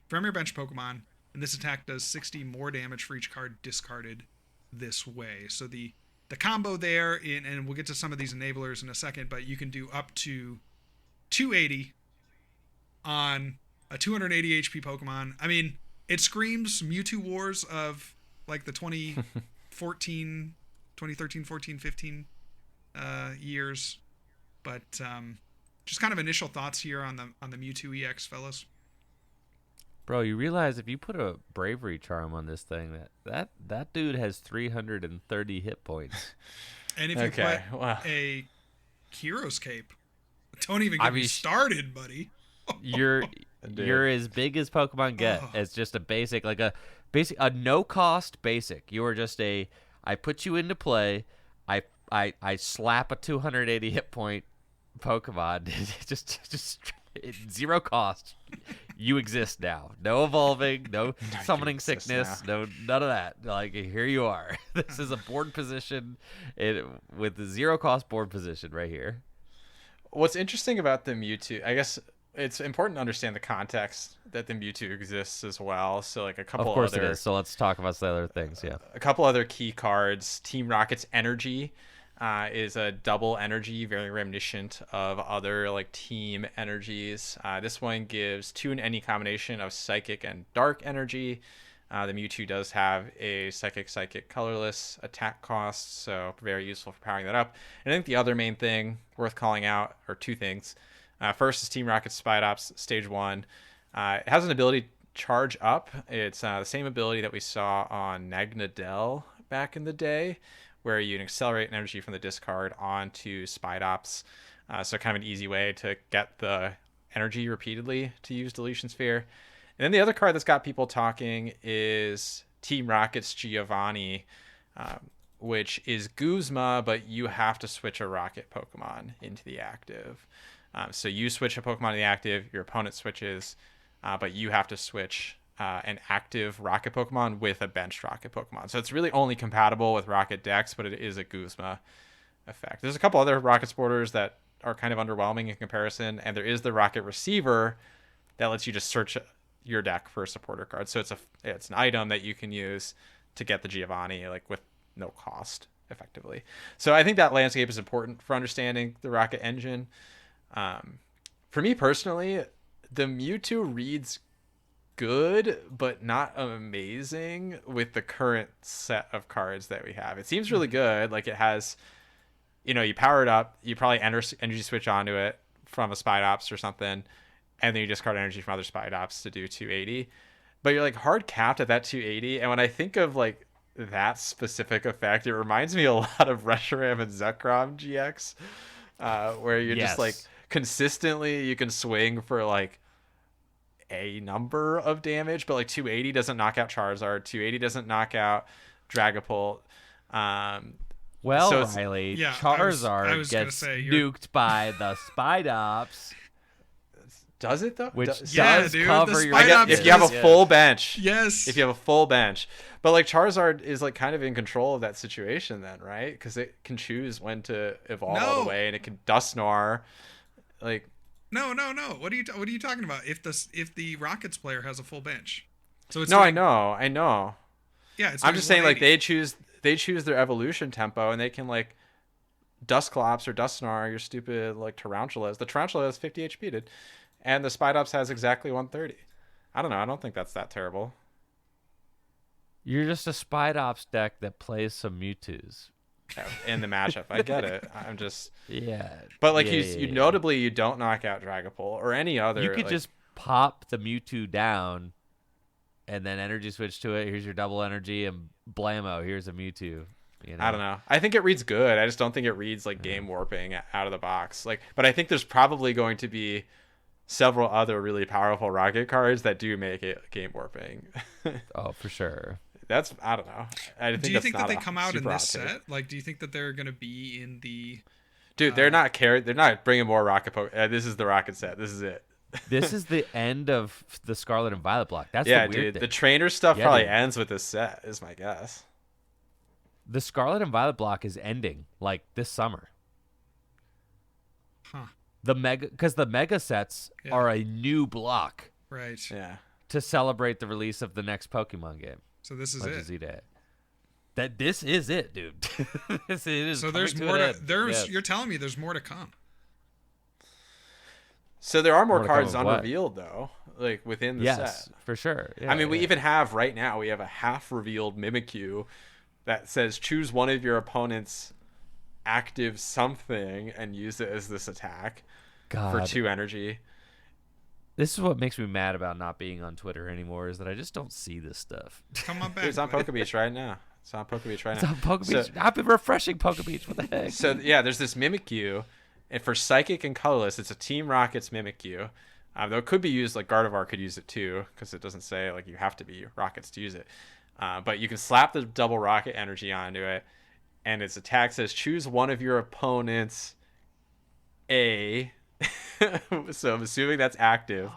from your bench Pokemon, and this attack does 60 more damage for each card discarded this way. So the combo there, and we'll get to some of these enablers in a second, but you can do up to 280 on a 280 HP Pokemon. I mean, it screams Mewtwo Wars of like the 2013, 14, 15 years. But just kind of initial thoughts here on the Mewtwo EX, fellas. Bro, you realize if you put a bravery charm on this thing, that dude has 330 hit points. And if you put a Hero's Cape, don't even get me started, buddy. You're as big as Pokemon get as just a basic, like a no cost basic. You are just I put you into play. I slap a 280 hit point Pokemon. just zero cost. You exist now. No evolving, no summoning sickness, none of that. Like, here you are. This is a board position with the zero cost board position right here. What's interesting about the Mewtwo, I guess it's important to understand the context that the Mewtwo exists as well. So like a couple of course it is. So let's talk about the other things. Yeah. A couple other key cards. Team Rocket's Energy is a double energy, very reminiscent of other like team energies. This one gives 2 in any combination of psychic and dark energy. The Mewtwo does have a psychic colorless attack cost, so very useful for powering that up. And I think the other main thing worth calling out are 2 things. First is Team Rocket's Spidops Stage 1. It has an ability Charge Up. It's the same ability that we saw on Nagnadel back in the day, where you can accelerate energy from the discard onto Spidops. So kind of an easy way to get the energy repeatedly to use Deletion Sphere. And then the other card that's got people talking is Team Rocket's Giovanni, which is Guzma, but you have to switch a Rocket Pokemon into the active. So you switch a Pokemon to the active, your opponent switches, but you have to switch an active Rocket Pokemon with a benched Rocket Pokemon. So it's really only compatible with Rocket decks, but it is a Guzma effect. There's a couple other Rocket Sporters that are kind of underwhelming in comparison, and there is the Rocket Receiver that lets you just search your deck for a supporter card. So it's an item that you can use to get the Giovanni like with no cost effectively. So I think that landscape is important for understanding the Rocket engine. For me personally, the Mewtwo reads good, but not amazing with the current set of cards that we have. It seems really good. Like it has, you power it up, you probably energy switch onto it from a Spidops or something, and then you discard energy from other Spidops to do 280. But you're like hard capped at that 280. And when I think of like that specific effect, it reminds me a lot of Reshiram and Zekrom GX, where you're just like consistently you can swing for like a number of damage, but like 280 doesn't knock out Charizard, 280 doesn't knock out Dragapult. Riley, Charizard gets nuked by the Spidops. Does it though? Which does cover your if you have a full bench. Yes. If you have a full bench. But like Charizard is like kind of in control of that situation then, right? Because it can choose when to evolve all the way, and it can Dusknoir. Like No. What are you talking about? If the Rockets player has a full bench, so it's I know. Yeah, I'm just saying like they choose their evolution tempo, and they can like Dusclops or Dusknoir your stupid like Tarantulas. The Tarantula has 50 HP, dude, and the Spidops has exactly 130. I don't know. I don't think that's that terrible. You're just a Spidops deck that plays some Mewtwo's. In the matchup, I get it. I'm just but like you notably you don't knock out Dragapult or any other. You could just pop the Mewtwo down, and then energy switch to it. Here's your double energy, and blammo, here's a Mewtwo. I don't know. I think it reads good. I just don't think it reads like game warping out of the box. Like, but I think there's probably going to be several other really powerful Rocket cards that do make it game warping. Oh, for sure. I don't know. Do you think that they come out in this set? Like, do you think that they're going to be in the Dude, they're not bringing more rocket Pokemon. This is the rocket set. This is it. This is the end of the Scarlet and Violet block. That's the weird thing. The trainer stuff probably ends with this set, is my guess. The Scarlet and Violet block is ending like this summer. Huh. Because the mega sets are a new block. Right. Yeah. To celebrate the release of the next Pokemon game. So this is it. This is it, dude. This is so there's more you're telling me there's more to come. So there are more cards unrevealed though, like within the set. For sure. Yeah, I mean, we even have right now, we have a half revealed Mimikyu that says choose one of your opponent's active something and use it as this attack for 2 energy. This is what makes me mad about not being on Twitter anymore, is that I just don't see this stuff. Come on back. It's on Pokebeach right now. It's on Pokebeach. I've been refreshing Pokebeach. What the heck? So yeah, there's this Mimikyu, and for Psychic and Colorless, it's a Team Rocket's Mimikyu. Though it could be used, like Gardevoir could use it too, because it doesn't say like you have to be Rockets to use it. But you can slap the double Rocket energy onto it, and its attack says choose one of your opponent's A. So I'm assuming that's active,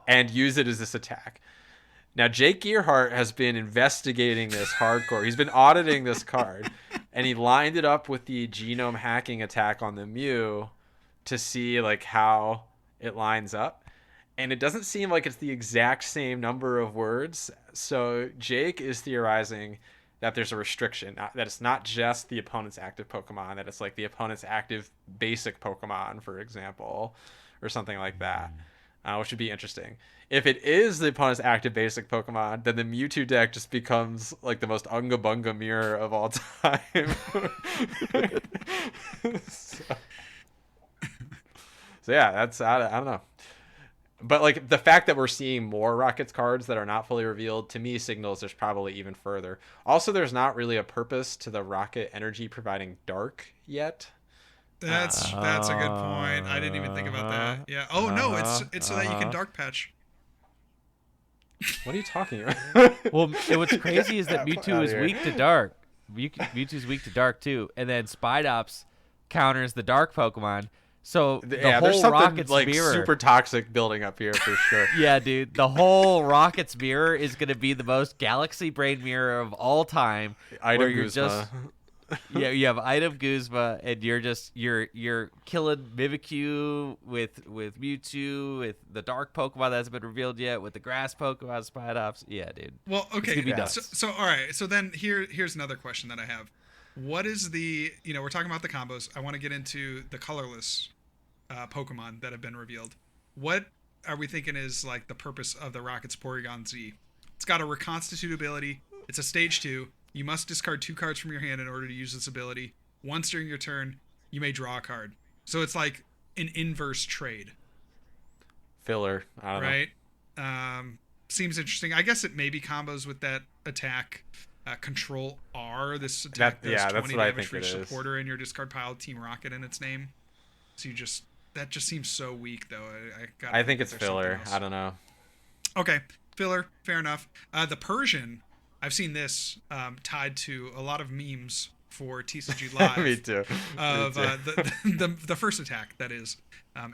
and use it as this attack. Now, Jake Gearhart has been investigating this hardcore. He's been auditing this card, and he lined it up with the genome hacking attack on the Mew to see like how it lines up. And it doesn't seem like it's the exact same number of words. So Jake is theorizing that there's a restriction, that it's not just the opponent's active Pokemon, that it's like the opponent's active basic Pokemon, for example, or something like that, which would be interesting. If it is the opponent's active basic Pokemon, then the Mewtwo deck just becomes like the most Unga Bunga mirror of all time. So yeah, that's, I don't know. But like the fact that we're seeing more Rockets cards that are not fully revealed, to me signals there's probably even further. Also, there's not really a purpose to the Rocket energy providing dark yet. That's a good point. I didn't even think about that. Yeah. Oh no, it's so that you can dark patch. What are you talking about? Well, what's crazy is that Mewtwo is weak to dark. Mewtwo's weak to dark too, and then Spidops counters the dark Pokemon. So the whole Rocket's like mirror, super toxic building up here for sure. Yeah, dude, the whole Rocket's mirror is gonna be the most galaxy brain mirror of all time. Item Guzma. Yeah, you have Item Guzma, and you're killing Mimikyu with Mewtwo, with the dark Pokemon that hasn't been revealed yet, with the grass Pokemon, Spidops. Yeah, dude. Well, okay. So all right. So then here's another question that I have. What is we're talking about the combos. I want to get into the colorless Pokemon that have been revealed. What are we thinking is like the purpose of the Rocket's Porygon Z? It's got a reconstitute ability. It's a stage 2. You must discard 2 cards from your hand in order to use this ability. Once during your turn, you may draw a card. So it's like an inverse trade. Filler. I don't know. Right? Seems interesting. I guess it maybe combos with that attack. Control R. This attack does 20 damage for each supporter in your discard pile. Team Rocket in its name. So that just seems so weak, though. I think it's filler. I don't know. Okay, filler. Fair enough. The Persian. I've seen this tied to a lot of memes for TCG Live. Me too. Of the first attack, that is.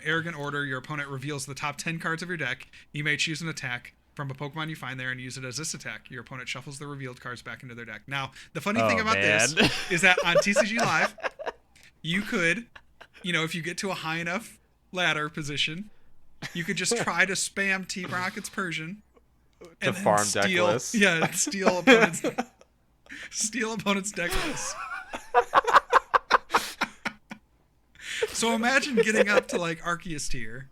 Arrogant Order. Your opponent reveals the top 10 cards of your deck. You may choose an attack from a Pokemon you find there and use it as this attack. Your opponent shuffles the revealed cards back into their deck. Now, the funny thing about this is that on TCG Live, you could, if you get to a high enough ladder position, you could just try to spam Team Rocket's Persian to farm deck lists. Yeah, steal opponent's deck lists. So imagine getting up to like Arceus tier.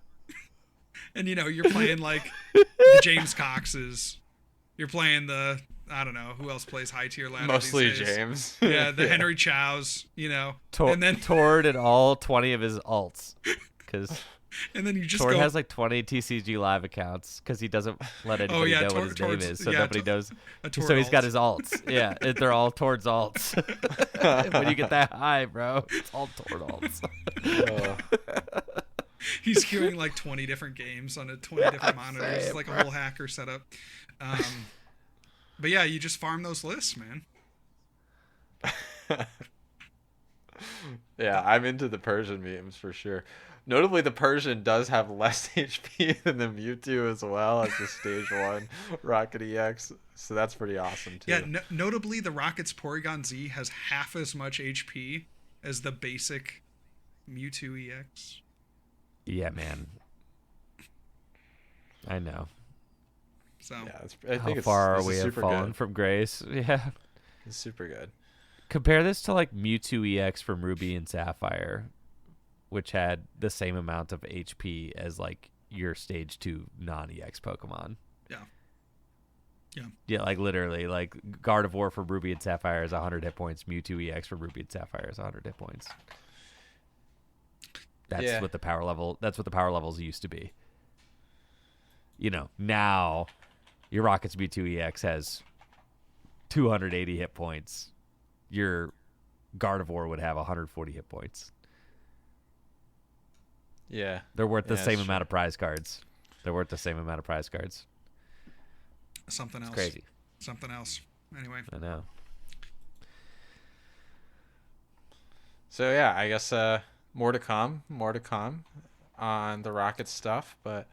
And, you're playing, like, the James Coxes. You're playing the, I don't know, who else plays high-tier ladder Mostly these days? James. Yeah, the Henry Chows, and then Tord and all 20 of his alts. And then you just Tord has, like, 20 TCG Live accounts because he doesn't let anybody know what his name is. So nobody knows. So he's got his alts. Yeah, they're all Tord's alts. When you get that high, bro, it's all Tord alts. He's queuing like 20 different games on 20 different monitors. It's like a whole hacker setup. But yeah, you just farm those lists, man. Yeah, I'm into the Persian memes for sure. Notably, the Persian does have less HP than the Mewtwo as well as the Stage 1 Rocket EX, so that's pretty awesome too. Yeah, notably, the Rocket's Porygon Z has half as much HP as the basic Mewtwo EX. Yeah, man. I know. So, yeah, how far we have fallen from grace. Yeah. It's super good. Compare this to like Mewtwo EX from Ruby and Sapphire, which had the same amount of HP as like your Stage 2 non-EX Pokemon. Yeah. Yeah. Yeah, like literally, like Gardevoir for Ruby and Sapphire is 100 hit points. Mewtwo EX for Ruby and Sapphire is 100 hit points. That's what the power level. That's what the power levels used to be. You know, now your Rocket's Mewtwo EX has 280 hit points. Your Gardevoir would have 140 hit points. Yeah. They're worth the same amount of prize cards. Something else. It's crazy. Something else. Anyway. I know. So yeah, I guess more to come on the Rocket stuff, but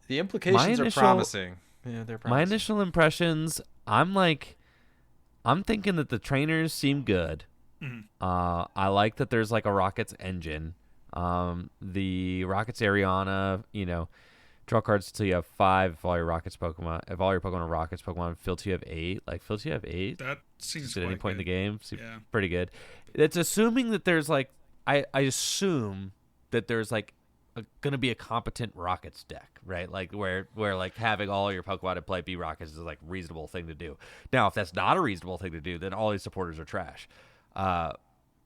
the implications are promising. Yeah, they're promising. My initial impressions, I'm thinking that the trainers seem good. Mm-hmm. I like that there's like a Rockets engine. The Rockets Ariana, draw cards until you have 5. If all your Pokemon are Rockets Pokemon, fill till you have 8. Like fill till you have 8. That seems at any point good. In the game. Seems pretty good. It's assuming that there's like I assume that there's like gonna be a competent Rockets deck, right? Like where like having all your Pokemon in play be Rockets is like a reasonable thing to do. Now, if that's not a reasonable thing to do, then all these supporters are trash. Or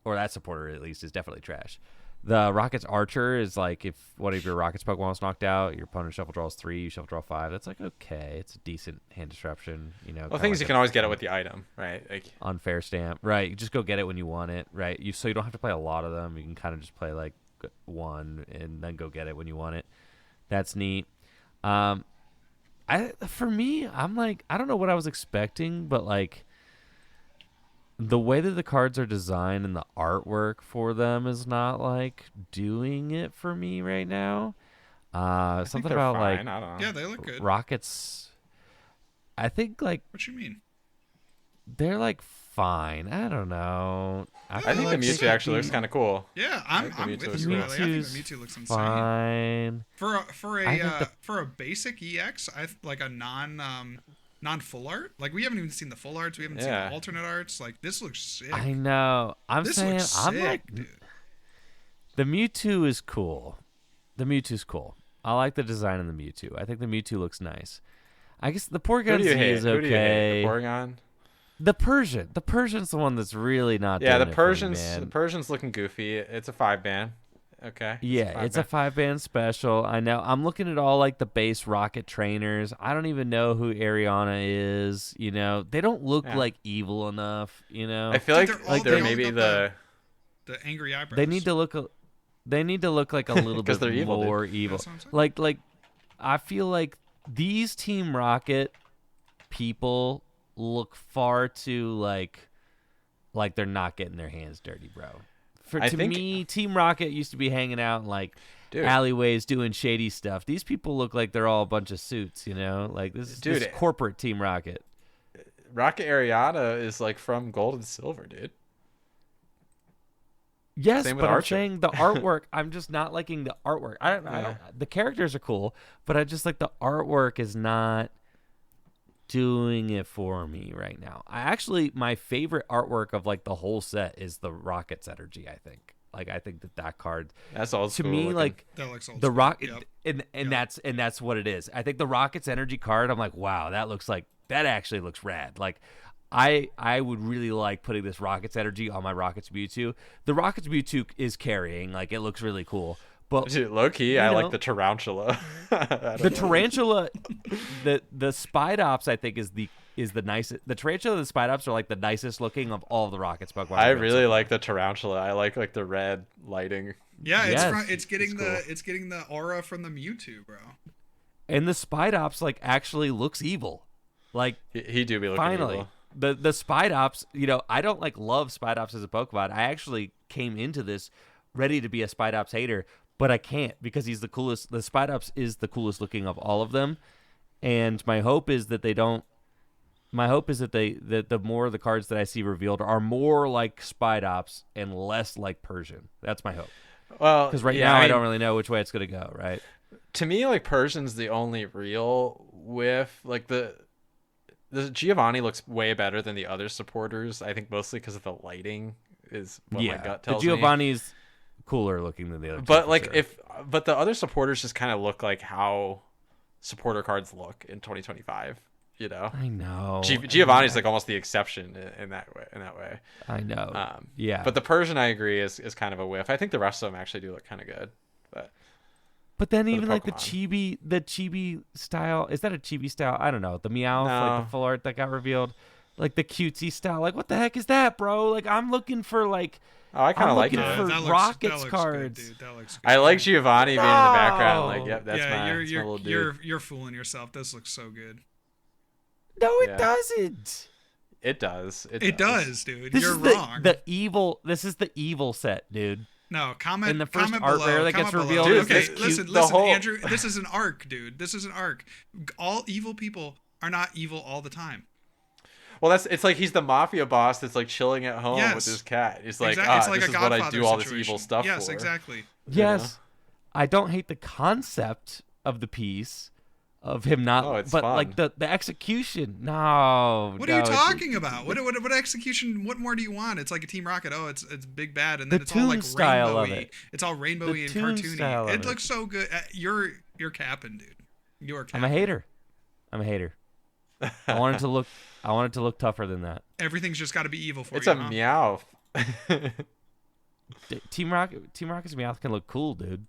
that supporter at least is definitely trash. The Rockets Archer is like if one of your Rockets Pokemon is knocked out, your opponent shuffle draws 3, you shuffle draw 5. That's like okay. It's a decent hand disruption, Well, things like you can always get it with the item, right? Like unfair stamp, right? You just go get it when you want it, right? So you don't have to play a lot of them. You can kind of just play like one and then go get it when you want it. That's neat. For me, I'm like I don't know what I was expecting, but like the way that the cards are designed and the artwork for them is not like doing it for me right now. Something about fine. like I don't know. Yeah, they look good. Rockets. I think like what you mean? They're like fine. I don't know. I think the Mewtwo actually looks kind of cool. Yeah, I'm with you, Riley. I think the Mewtwo looks insane. Fine. For a basic EX, like a non-full art. Like we haven't even seen the full arts. We haven't seen the alternate arts. Like this looks sick. I know. I'm saying I'm like dude. The Mewtwo is cool. The Mewtwo's cool. I like the design of the Mewtwo. I think the Mewtwo looks nice. I guess the Porygon Z is okay. Who do you hate? The Porygon? The Persian. The Persian's the one that's really not. Yeah, doing the Persian's it for me, man. the Persian's looking goofy. It's a 5-ban. Okay. Yeah, it's a 5-ban special. I know. I'm looking at all like the base Rocket trainers. I don't even know who Ariana is. They don't look like evil enough. I feel like they're maybe the angry eyebrows. They need to look like a little bit more evil. Like I feel like these Team Rocket people look far too like they're not getting their hands dirty, bro. To me, Team Rocket used to be hanging out in like alleyways doing shady stuff. These people look like they're all a bunch of suits, Like this is corporate Team Rocket. Rocket Ariana is like from Gold and Silver, dude. Yes, but I'm saying the artwork. I'm just not liking the artwork. I don't. The characters are cool, but I just like the artwork is not doing it for me right now. My favorite artwork of like the whole set is the Rockets Energy. I think that card. That's all to me looking. Like that looks old the Rocket, yep. and that's what it is. I think the Rockets Energy card. I'm like, wow, that actually looks rad. Like. I would really like putting this Rockets Energy on my Rockets Mewtwo. The Rockets Mewtwo is carrying, like it looks really cool. But dude, low key, I like the Tarantula. The Tarantula, the Spidops, I think is the nicest. The Tarantula and the Spidops are like the nicest looking of all of the Rockets Pokemon. I really like the Tarantula. I like the red lighting. Yeah, it's getting the aura from the Mewtwo, bro. And the Spidops like actually looks evil. Like he do be looking finally. evil. the Spidops, I don't love Spidops as a Pokemon. I actually came into this ready to be a Spidops hater, but I can't because he's the coolest. The Spidops is the coolest looking of all of them, and my hope is that the more of the cards that I see revealed are more like Spidops and less like Persian. That's my hope. Well, because now I don't really know which way it's gonna go. Right. To me, Persian's the only real whiff. The Giovanni looks way better than the other supporters. I think mostly because of the lighting is what my gut tells me. The Giovanni's cooler looking than the other. But but the other supporters just kind of look like how supporter cards look in 2025. I know. Giovanni's almost the exception in that way. I know. Yeah. But the Persian, I agree, is kind of a whiff. I think the rest of them actually do look kind of good. But then even the chibi style, is that a chibi style? I don't know. The Meowth, the full art that got revealed, the cutesy style. What the heck is that, bro? I'm looking for I kind of like it. For Rockets cards. Good, dude. That looks good. I like Giovanni being in the background. Yep, that's my little dude. You're fooling yourself. This looks so good. No, it doesn't. It does. It does, dude. You're wrong. This is the evil set, dude. No, comment. In the first comment art below, rare that gets revealed. Dude, okay, listen, Andrew. This is an arc, dude. This is an arc. All evil people are not evil all the time. Well, it's he's the mafia boss that's chilling at home with his cat. He's it's this is what I do all this evil stuff for. Yes, exactly. Yes, I don't hate the concept of the piece. Of him not, but fun. The execution. No. What are you talking about? What execution? What more do you want? It's like a Team Rocket. Oh, it's big bad, and then it's all rainbowy. It's all rainbowy and cartoony. It looks so good. You're capping, dude. You're capping. I'm a hater. I wanted to look tougher than that. Everything's just got to be evil for it's you. It's a Meowth. Team Rocket's Meowth can look cool, dude.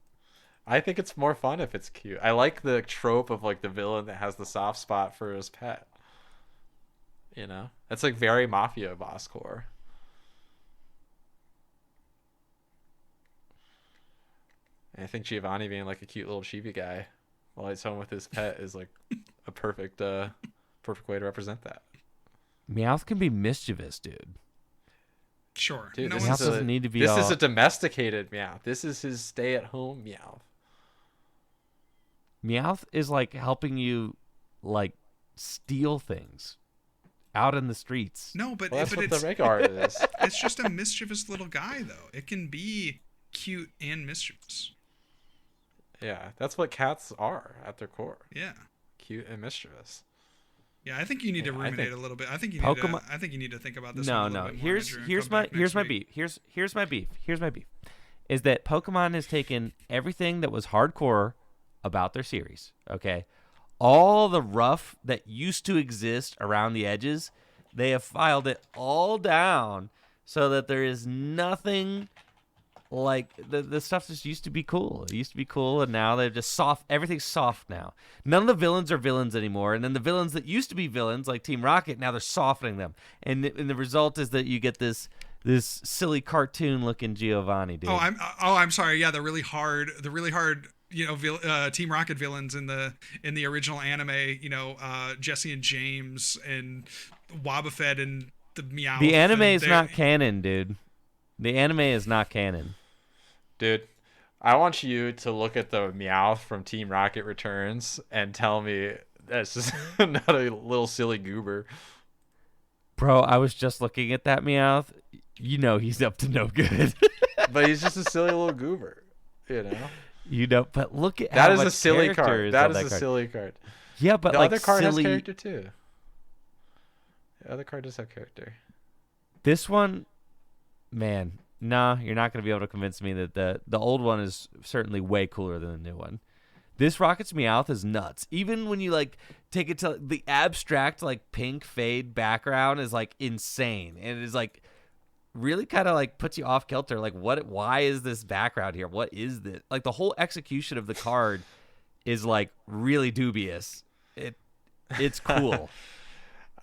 I think it's more fun if it's cute. I like the trope of the villain that has the soft spot for his pet. That's very mafia boss core. And I think Giovanni being a cute little chibi guy while he's home with his pet is a perfect way to represent that. Meowth can be mischievous, dude. Sure. Dude, Meowth doesn't need to be. This is a domesticated Meowth. This is his stay-at-home Meowth. Meowth is helping you steal things out in the streets. No, but that's what the regular art is. It's just a mischievous little guy, though. It can be cute and mischievous. Yeah, that's what cats are at their core. Yeah, cute and mischievous. Yeah, I think you need to ruminate a little bit. I think you need to think about this. No. Here's my beef. Here's my beef. Is that Pokemon has taken everything that was hardcore about their series, okay? All the rough that used to exist around the edges, they have filed it all down so that there is nothing the stuff just used to be cool. It used to be cool, and now they're just soft. Everything's soft now. None of the villains are villains anymore, and then the villains that used to be villains, like Team Rocket, now they're softening them, and the result is that you get this silly cartoon-looking Giovanni, dude. I'm sorry. Yeah, the really hard Team Rocket villains in the original anime, Jesse and James and Wobbuffet and the Meowth. The anime is not canon, dude. The anime is not canon. Dude, I want you to look at the Meowth from Team Rocket Returns and tell me that's just another little silly goober. Bro, I was just looking at that Meowth. He's up to no good. But he's just a silly little goober, But look at that is a silly card. That is a silly card. Yeah, but the other card silly... has character too. The other card does have character. This one, man, nah, you're not going to be able to convince me that the old one is certainly way cooler than the new one. This Rocket's Meowth is nuts. Even when you take it to the abstract pink fade background is insane, and it is really kind of puts you off kilter. Why is this background here? What is this? The whole execution of the card is really dubious. It's cool.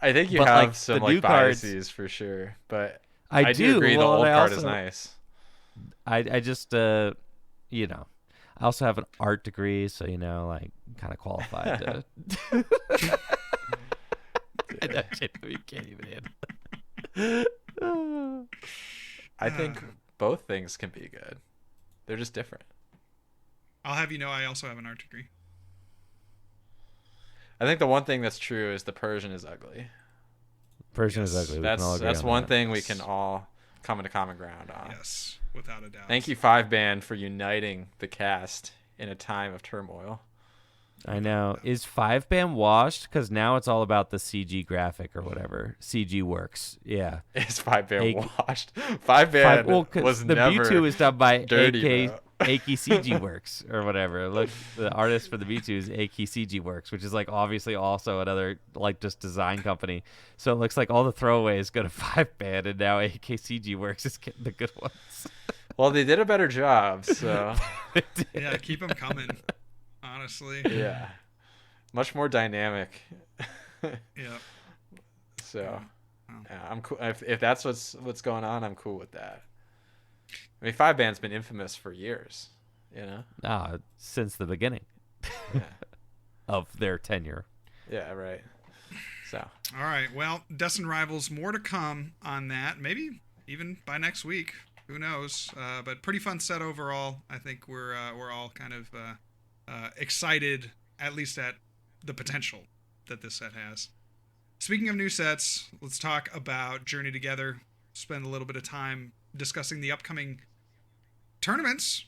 I think you have some biases for sure, but I do agree the old card is nice. I just I also have an art degree, so kind of qualified to. You can't even handle. I think both things can be good. They're just different. I'll have you know I also have an art degree. I think the one thing that's true is the Persian is ugly. Persian is ugly. That's one thing we can all come into common ground on. Yes, without a doubt. Thank you, 5-Band, for uniting the cast in a time of turmoil. I know. Is 5-Band washed? Because now it's all about the CG graphic or whatever. CG works. Yeah. Is 5-Band washed? 5-Band was the never B2 is done by dirty, AK CG Works or whatever. Look, the artist for the B2 is AK CG Works, which is like obviously also another like just design company. So it looks like all the throwaways go to 5-Band, and now AK CG Works is getting the good ones. Well, they did a better job, so yeah, keep them coming. Honestly. Yeah. Much more dynamic. Yeah. So, yeah, I'm cool. If that's what's going on, I'm cool with that. I mean, 5-Band's been infamous for years, you know? Since the beginning of their tenure. Yeah, right. So. All right. Well, Destined Rivals, more to come on that. Maybe even by next week. Who knows? But pretty fun set overall. I think we're all kind of excited, at least at the potential that this set has. Speaking of new sets, let's talk about Journey Together. Spend a little bit of time discussing the upcoming tournaments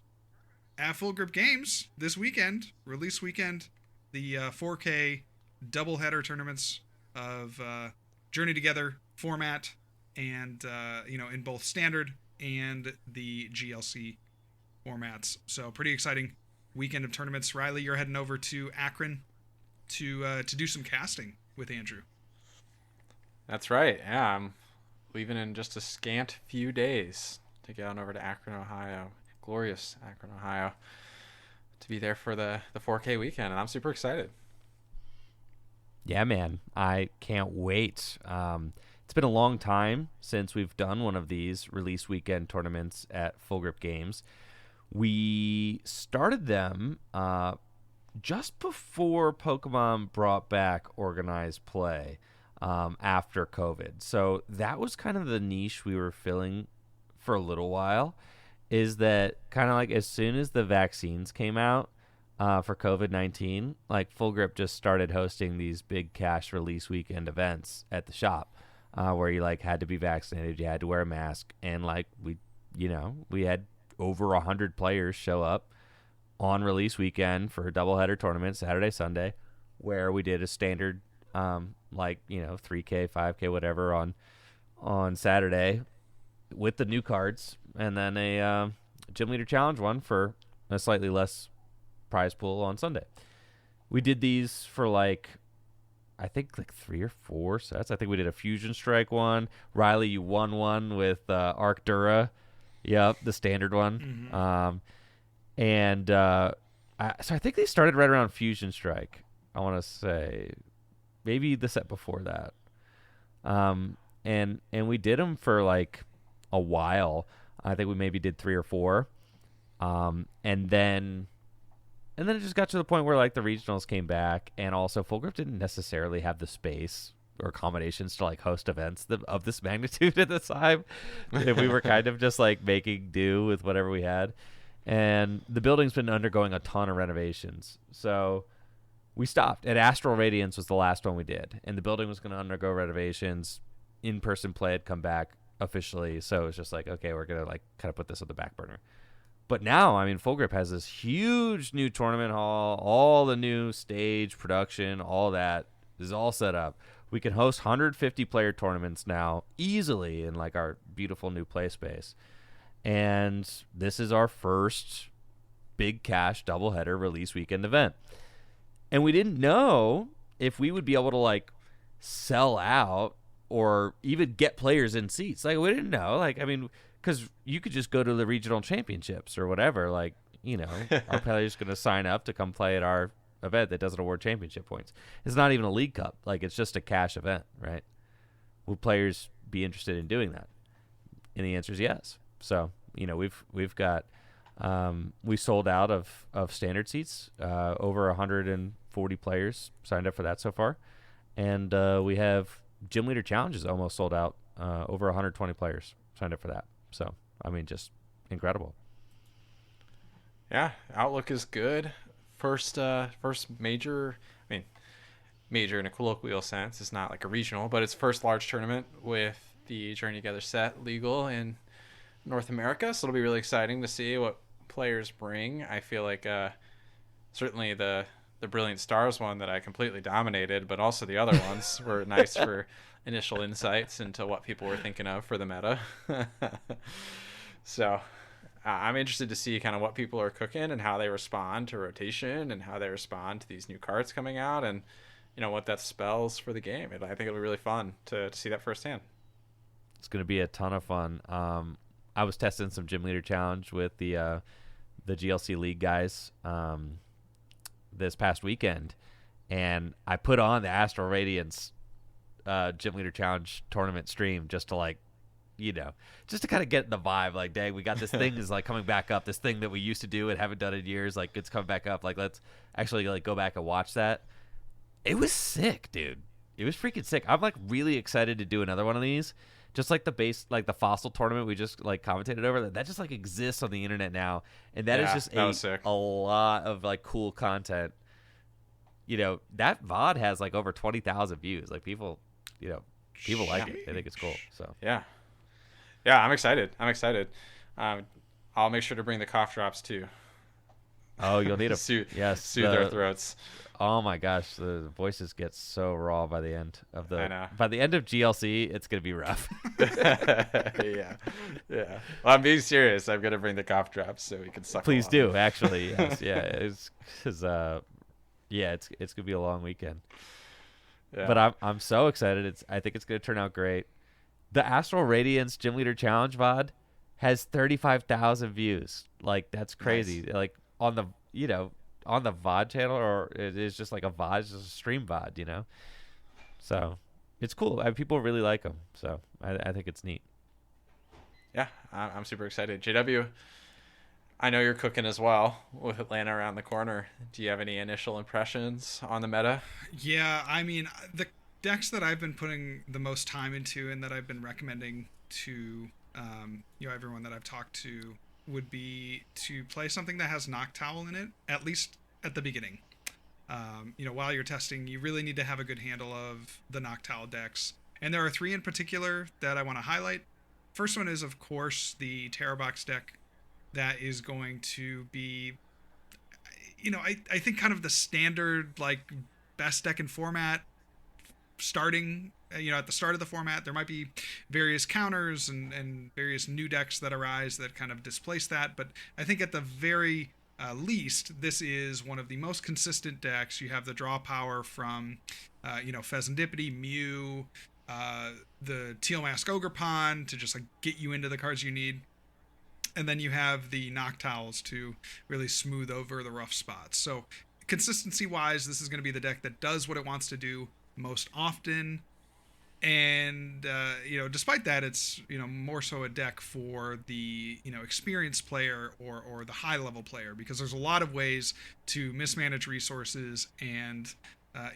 at Full Grip Games this weekend, release weekend, the 4K doubleheader tournaments of Journey Together format, and in both standard and the GLC formats. So pretty exciting weekend of tournaments. Riley, you're heading over to Akron to do some casting with Andrew. That's right. Yeah, I'm leaving in just a scant few days to get on over to Akron, Ohio. Glorious Akron, Ohio. To be there for the 4K weekend, and I'm super excited. Yeah, man. I can't wait. It's been a long time since we've done one of these release weekend tournaments at Full Grip Games. We started them just before Pokemon brought back organized play after COVID. So that was kind of the niche we were filling for a little while, is that kind of like as soon as the vaccines came out for COVID-19, like Full Grip just started hosting these big cash release weekend events at the shop where you like had to be vaccinated, you had to wear a mask, and like we had over 100 players show up on release weekend for a doubleheader tournament, Saturday, Sunday, where we did a standard 3K, 5K, whatever on Saturday with the new cards, and then a Gym Leader Challenge one for a slightly less prize pool on Sunday. We did these for I think 3 or 4 sets. I think we did a Fusion Strike one. Riley, you won one with Arc Dura. Yep, the standard one. Mm-hmm. So I think they started right around Fusion Strike, I want to say. Maybe the set before that. And we did them for a while. I think we maybe did 3 or 4. And then it just got to the point where the regionals came back, and also Full Grip didn't necessarily have the space or accommodations to host events of this magnitude at the time. And we were kind of just making do with whatever we had. And the building's been undergoing a ton of renovations. So we stopped. And Astral Radiance was the last one we did. And the building was going to undergo renovations. In-person play had come back officially. So it was just okay, we're going to kind of put this on the back burner. But now, Full Grip has this huge new tournament hall, all the new stage, production, all that is all set up. We can host 150 player tournaments now easily in our beautiful new play space. And this is our first big cash doubleheader release weekend event. And we didn't know if we would be able to sell out or even get players in seats. We didn't know. Because you could just go to the regional championships or whatever. Our players going to sign up to come play at our event that doesn't award championship points. It's not even a league cup. It's just a cash event, right? Will players be interested in doing that? And the answer is yes. So, we've got we sold out of standard seats. Over 140 players signed up for that so far. And we have Gym Leader Challenge is almost sold out. Over 120 players signed up for that. So, I mean, just incredible. Yeah, outlook is good. First major, I mean, major in a colloquial sense. It's not like a regional, but it's first large tournament with the Journey Together set legal in North America. So it'll be really exciting to see what players bring. I feel like certainly the Brilliant Stars one that I completely dominated, but also the other ones were nice for initial insights into what people were thinking of for the meta. So I'm interested to see kind of what people are cooking and how they respond to rotation and how they respond to these new cards coming out and what that spells for the game. I think it'll be really fun to see that firsthand. It's going to be a ton of fun. I was testing some Gym Leader Challenge with the GLC League guys this past weekend, and I put on the Astral Radiance Gym Leader Challenge tournament stream just to just to kind of get the vibe. Like, dang, we got this thing is like coming back up. This thing that we used to do and haven't done in years, like it's coming back up. Like, let's actually like go back and watch that. It was sick, dude. It was freaking sick. I'm like really excited to do another one of these. Just like the Fossil tournament we just like commentated over, that just like exists on the internet now, and that is just a lot of like cool content. That VOD has like over 20,000 views. Like people like it. They think it's cool. So yeah, I'm excited. I'll make sure to bring the cough drops too. Oh, you'll need a soothe their throats. Oh my gosh, the voices get so raw by the end of I know. By the end of GLC, it's gonna be rough. Yeah. Well, I'm being serious. I'm gonna bring the cough drops so we can suck. Please do, actually. Yes, yeah. It's gonna be a long weekend. Yeah. But I'm so excited. I think it's gonna turn out great. The Astral Radiance Gym Leader Challenge VOD has 35,000 views. Like, that's crazy. Nice. Like on the VOD channel, or it is just like a VOD, it's just a stream VOD, So it's cool. People really like them. So I think it's neat. Yeah, I'm super excited. JW, I know you're cooking as well with Atlanta around the corner. Do you have any initial impressions on the meta? Yeah, I mean, the decks that I've been putting the most time into and that I've been recommending to everyone that I've talked to would be to play something that has Noctowl in it, at least at the beginning. While you're testing, you really need to have a good handle of the Noctowl decks. And there are 3 in particular that I want to highlight. First one is, of course, the Terrorbox deck. That is going to be, I think kind of the standard, like, best deck in format starting, at the start of the format. There might be various counters and various new decks that arise that kind of displace that. But I think at the very least, this is one of the most consistent decks. You have the draw power from, Pheasantipity, Mew, the Teal Mask Ogre Pond to just like get you into the cards you need. And then you have the Noctowls to really smooth over the rough spots. So consistency-wise, this is going to be the deck that does what it wants to do most often. And, despite that, it's, more so a deck for the, experienced player or the high-level player, because there's a lot of ways to mismanage resources and,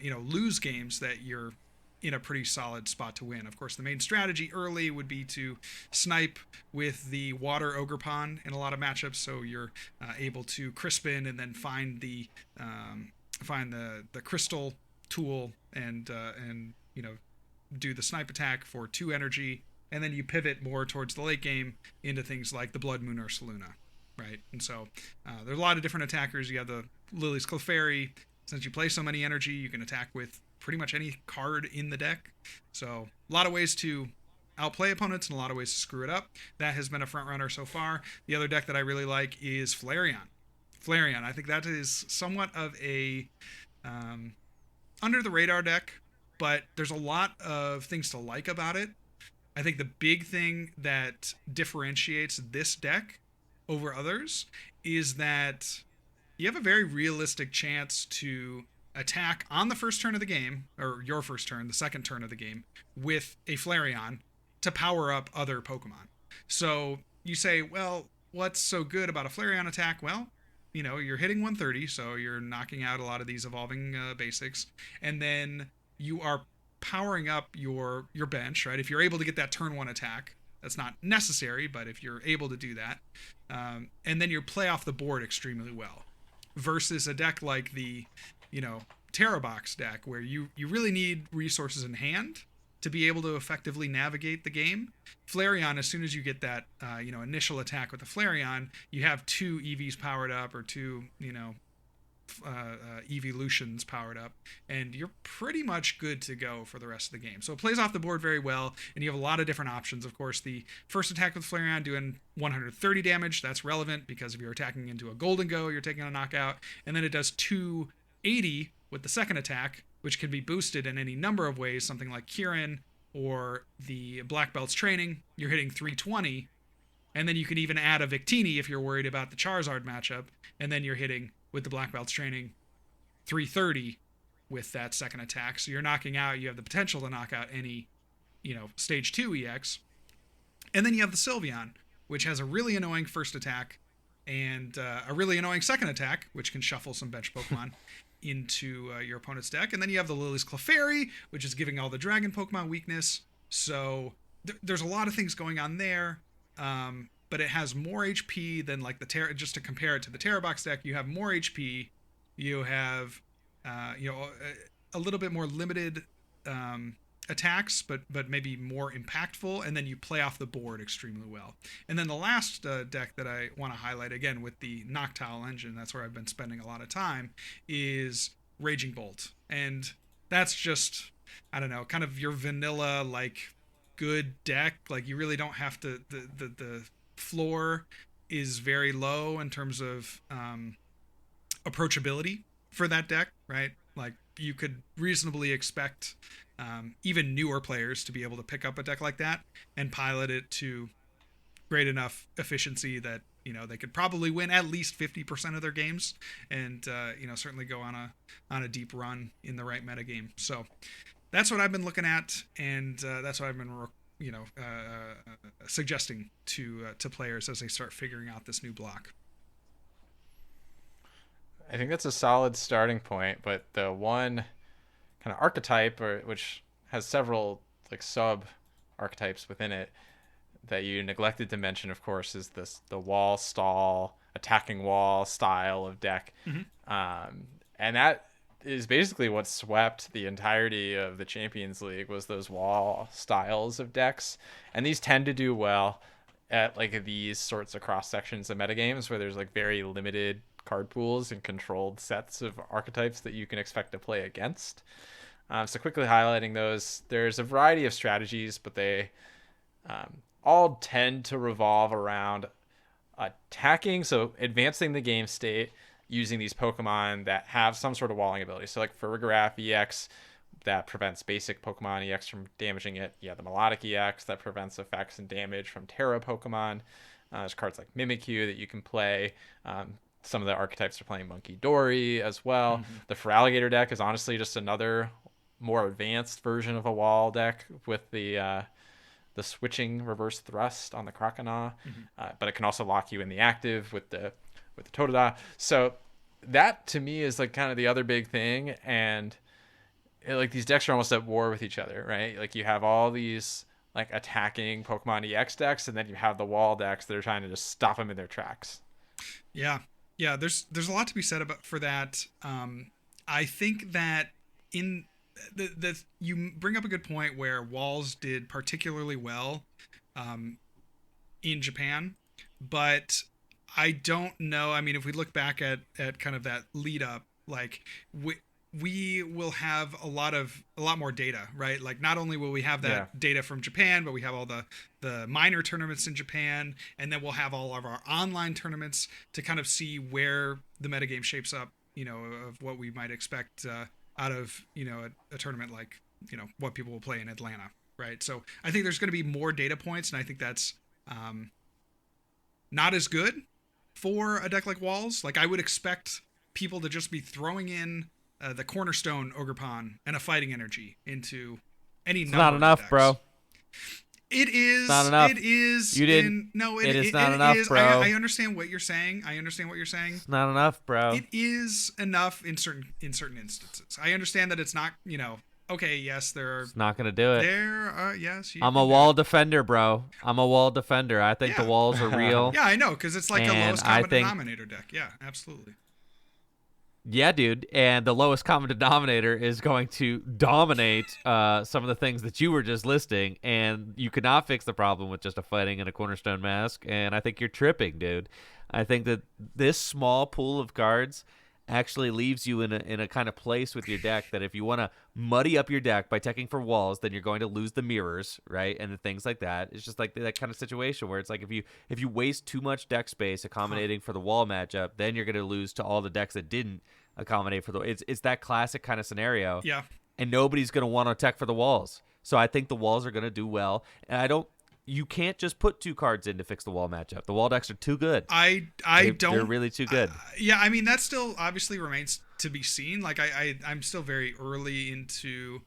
lose games that you're in a pretty solid spot to win. Of course, the main strategy early would be to snipe with the Water Ogre Pond in a lot of matchups, so you're able to Crispin and then find the Crystal tool and do the snipe attack for 2 energy, and then you pivot more towards the late game into things like the Blood Moon or Saluna, right? And so there's a lot of different attackers. You have the Lily's Clefairy. Since you play so many energy, you can attack with pretty much any card in the deck. So a lot of ways to outplay opponents and a lot of ways to screw it up. That has been a front runner so far. The other deck that I really like is Flareon. I think that is somewhat of a under the radar deck, but there's a lot of things to like about it. I think the big thing that differentiates this deck over others is that you have a very realistic chance to attack on the first turn of the game, or your first turn, the second turn of the game, with a Flareon to power up other Pokemon. So you say, well, what's so good about a Flareon attack? Well, you're hitting 130, so you're knocking out a lot of these evolving basics, and then you are powering up your bench, right? If you're able to get that turn 1 attack, that's not necessary, but if you're able to do that, and then you play off the board extremely well, versus a deck like the, Terra Box deck, where you really need resources in hand to be able to effectively navigate the game. Flareon, as soon as you get that, initial attack with the Flareon, you have 2 EVs powered up, or 2, evolutions powered up, and you're pretty much good to go for the rest of the game. So it plays off the board very well, and you have a lot of different options. Of course, the first attack with Flareon doing 130 damage, that's relevant because if you're attacking into a Golden Go, you're taking a knockout, and then it does 280 with the second attack, which can be boosted in any number of ways, something like Kieran or the Black Belt's training, you're hitting 320, and then you can even add a Victini if you're worried about the Charizard matchup, and then you're hitting, with the Black Belt's training, 330 with that second attack. So you're knocking out, you have the potential to knock out any, stage 2 EX. And then you have the Sylveon, which has a really annoying first attack and a really annoying second attack, which can shuffle some bench Pokemon into your opponent's deck. And then you have the Lily's Clefairy, which is giving all the Dragon Pokemon weakness. So there's a lot of things going on there. But it has more HP than like the Terra. Just to compare it to the Terra Box deck, you have more HP. You have, a little bit more limited attacks, but maybe more impactful. And then you play off the board extremely well. And then the last deck that I want to highlight, again with the Noctowl engine, that's where I've been spending a lot of time, is Raging Bolt. And that's just, I don't know, kind of your vanilla good deck. Like you really don't have to. The floor is very low in terms of approachability for that deck, right? Like you could reasonably expect even newer players to be able to pick up a deck like that and pilot it to great enough efficiency that they could probably win at least 50% of their games, and certainly go on a deep run in the right metagame. So that's what I've been looking at, and that's what I've been suggesting to players as they start figuring out this new block. I think that's a solid starting point, but the one kind of archetype, which has several sub archetypes within it, that you neglected to mention, of course, is the wall stall, attacking wall style of deck. Mm-hmm. And that is basically what swept the entirety of the Champions League, was those wall styles of decks. And these tend to do well at these sorts of cross sections of metagames where there's very limited card pools and controlled sets of archetypes that you can expect to play against. So quickly highlighting those, there's a variety of strategies, but they all tend to revolve around attacking, so advancing the game state using these Pokemon that have some sort of walling ability. So for Farigiraf EX, that prevents basic Pokemon EX from damaging it. You have the Melodic EX that prevents effects and damage from Terra Pokemon. There's cards like Mimikyu that you can play. Some of the archetypes are playing Monkey Dory as well. Mm-hmm. The Feraligatr deck is honestly just another more advanced version of a wall deck with the switching reverse thrust on the Croconaw. Mm-hmm. But it can also lock you in the active with the Totodile. So that to me is kind of the other big thing. And these decks are almost at war with each other, right? You have all these attacking Pokemon EX decks, and then you have the wall decks that are trying to just stop them in their tracks. Yeah. There's a lot to be said for that. I think that in you bring up a good point where walls did particularly well in Japan, but I don't know. I mean, if we look back at kind of that lead up, we will have a lot more data, right? Not only will we have that data from Japan, but we have all the minor tournaments in Japan, and then we'll have all of our online tournaments to kind of see where the metagame shapes up, of what we might expect out of, a tournament what people will play in Atlanta, right? So I think there's going to be more data points, and I think that's not as good for a deck like Walls. I would expect people to just be throwing in the Cornerstone Ogerpon and a Fighting Energy into any number not enough, of decks. Bro. It is not enough. It is. You didn't. It is not enough, bro. I understand what you're saying. It's not enough, bro. It is enough in certain instances. I understand that it's not, Okay, yes, there are. It's not going to do it. Yes. I'm a wall defender, bro. I'm a wall defender. I think the walls are real. Yeah, I know, because it's like a lowest common denominator deck. Yeah, absolutely. Yeah, dude. And the lowest common denominator is going to dominate some of the things that you were just listing. And you could not fix the problem with just a fighting and a cornerstone mask. And I think you're tripping, dude. I think that this small pool of cards actually leaves you in a kind of place with your deck that if you want to muddy up your deck by teching for walls, then you're going to lose the mirrors, right? And the things like that. It's just like that kind of situation where it's like if you waste too much deck space accommodating for the wall matchup, then you're going to lose to all the decks that didn't accommodate for the it's that classic kind of scenario. Yeah. And nobody's going to want to tech for the walls. So I think the walls are going to do well. And you can't just put 2 cards in to fix the wall matchup. The wall decks are too good. They're really too good. Yeah, I mean that still obviously remains to be seen. Like I'm still very early into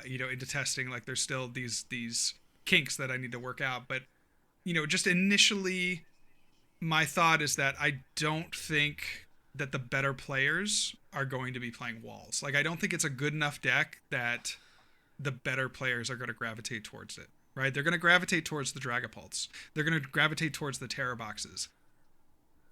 into testing. Like there's still these kinks that I need to work out. But just initially, my thought is that I don't think that the better players are going to be playing walls. Like I don't think it's a good enough deck that the better players are going to gravitate towards it. Right? They're going to gravitate towards the Dragapults. They're going to gravitate towards the Terror Boxes.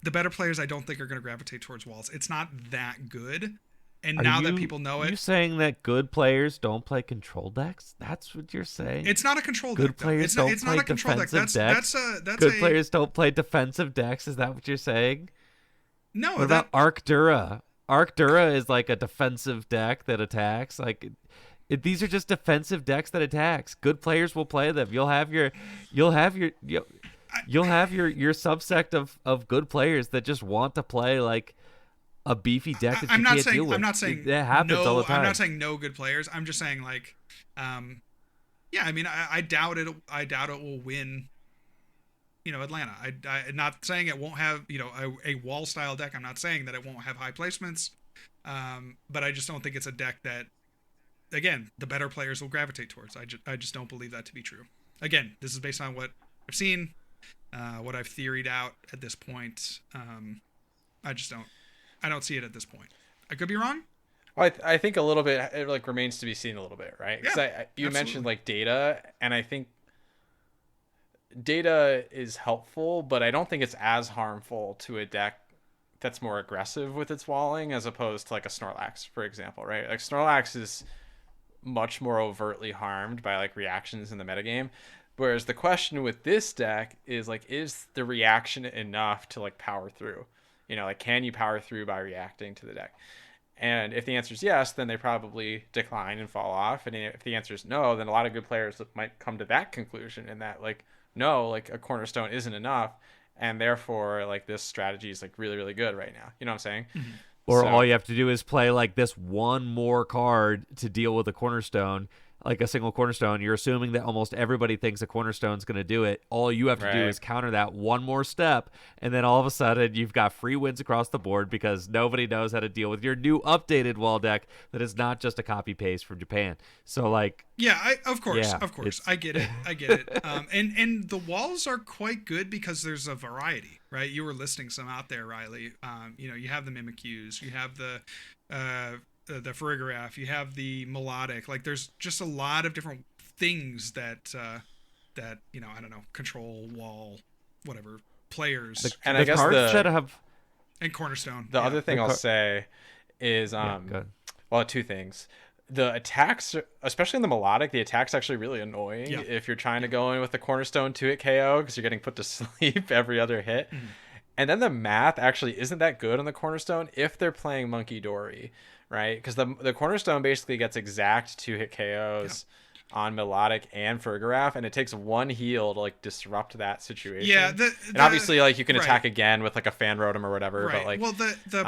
The better players, I don't think, are going to gravitate towards walls. It's not that good. And now that people know it... Are you saying that good players don't play control decks? That's what you're saying? It's not a control deck. Good players don't play defensive decks? Players don't play defensive decks? Is that what you're saying? No. What about Arcdura? Arcdura is like a defensive deck that attacks. Like... these are just defensive decks that attacks. Good players will play them. You'll have your subsect of good players that just want to play like a beefy deck that you can't deal with. I'm not saying that happens all the time. I'm not saying no good players. I'm just saying like, I mean, I doubt it. I doubt it will win. Atlanta. I'm not saying it won't have a wall style deck. I'm not saying that it won't have high placements. But I just don't think it's a deck that. Again, the better players will gravitate towards. I just don't believe that to be true. Again, this is based on what I've seen, what I've theoried out at this point. I don't see it at this point. I could be wrong. Well, I think a little bit it like remains to be seen a little bit, right? Because you mentioned like data, and I think data is helpful, but I don't think it's as harmful to a deck that's more aggressive with its walling as opposed to like a Snorlax, for example, right? Like Snorlax is much more overtly harmed by like reactions in the metagame, whereas the question with this deck is like, is the reaction enough to like power through? Like can you power through by reacting to the deck? And if the answer is yes, then they probably decline and fall off. And if the answer is no, then a lot of good players might come to that conclusion, and that like no, like a cornerstone isn't enough, and therefore like this strategy is like really really good right now. You know what I'm saying? Mm-hmm. Or all you have to do is play like this one more card to deal with a cornerstone, like a single cornerstone. You're assuming that almost everybody thinks a cornerstone's going to do it. All you have to do is counter that one more step, and then all of a sudden you've got free wins across the board because nobody knows how to deal with your new updated wall deck that is not just a copy paste from Japan. So like, of course, I get it. And the walls are quite good because there's a variety, right? You were listing some out there, Riley. You have the Mimikyus, you have the Farigiraf, you have the Melodic. Like there's just a lot of different things that I don't know, control wall, whatever players. And I guess and Cornerstone. The other thing I'll say is two things. The attacks, especially in the Melodic, the attack's actually really annoying if you're trying to go in with the Cornerstone 2-hit KO because you're getting put to sleep every other hit. Mm-hmm. And then the math actually isn't that good on the Cornerstone if they're playing Monkey Dory, right? Because the Cornerstone basically gets exact 2-hit KOs on Melodic and Farigiraf, and it takes one heal to like disrupt that situation. Yeah, and obviously like you can attack again with like a Fan Rotom or whatever. Right. But like, well, the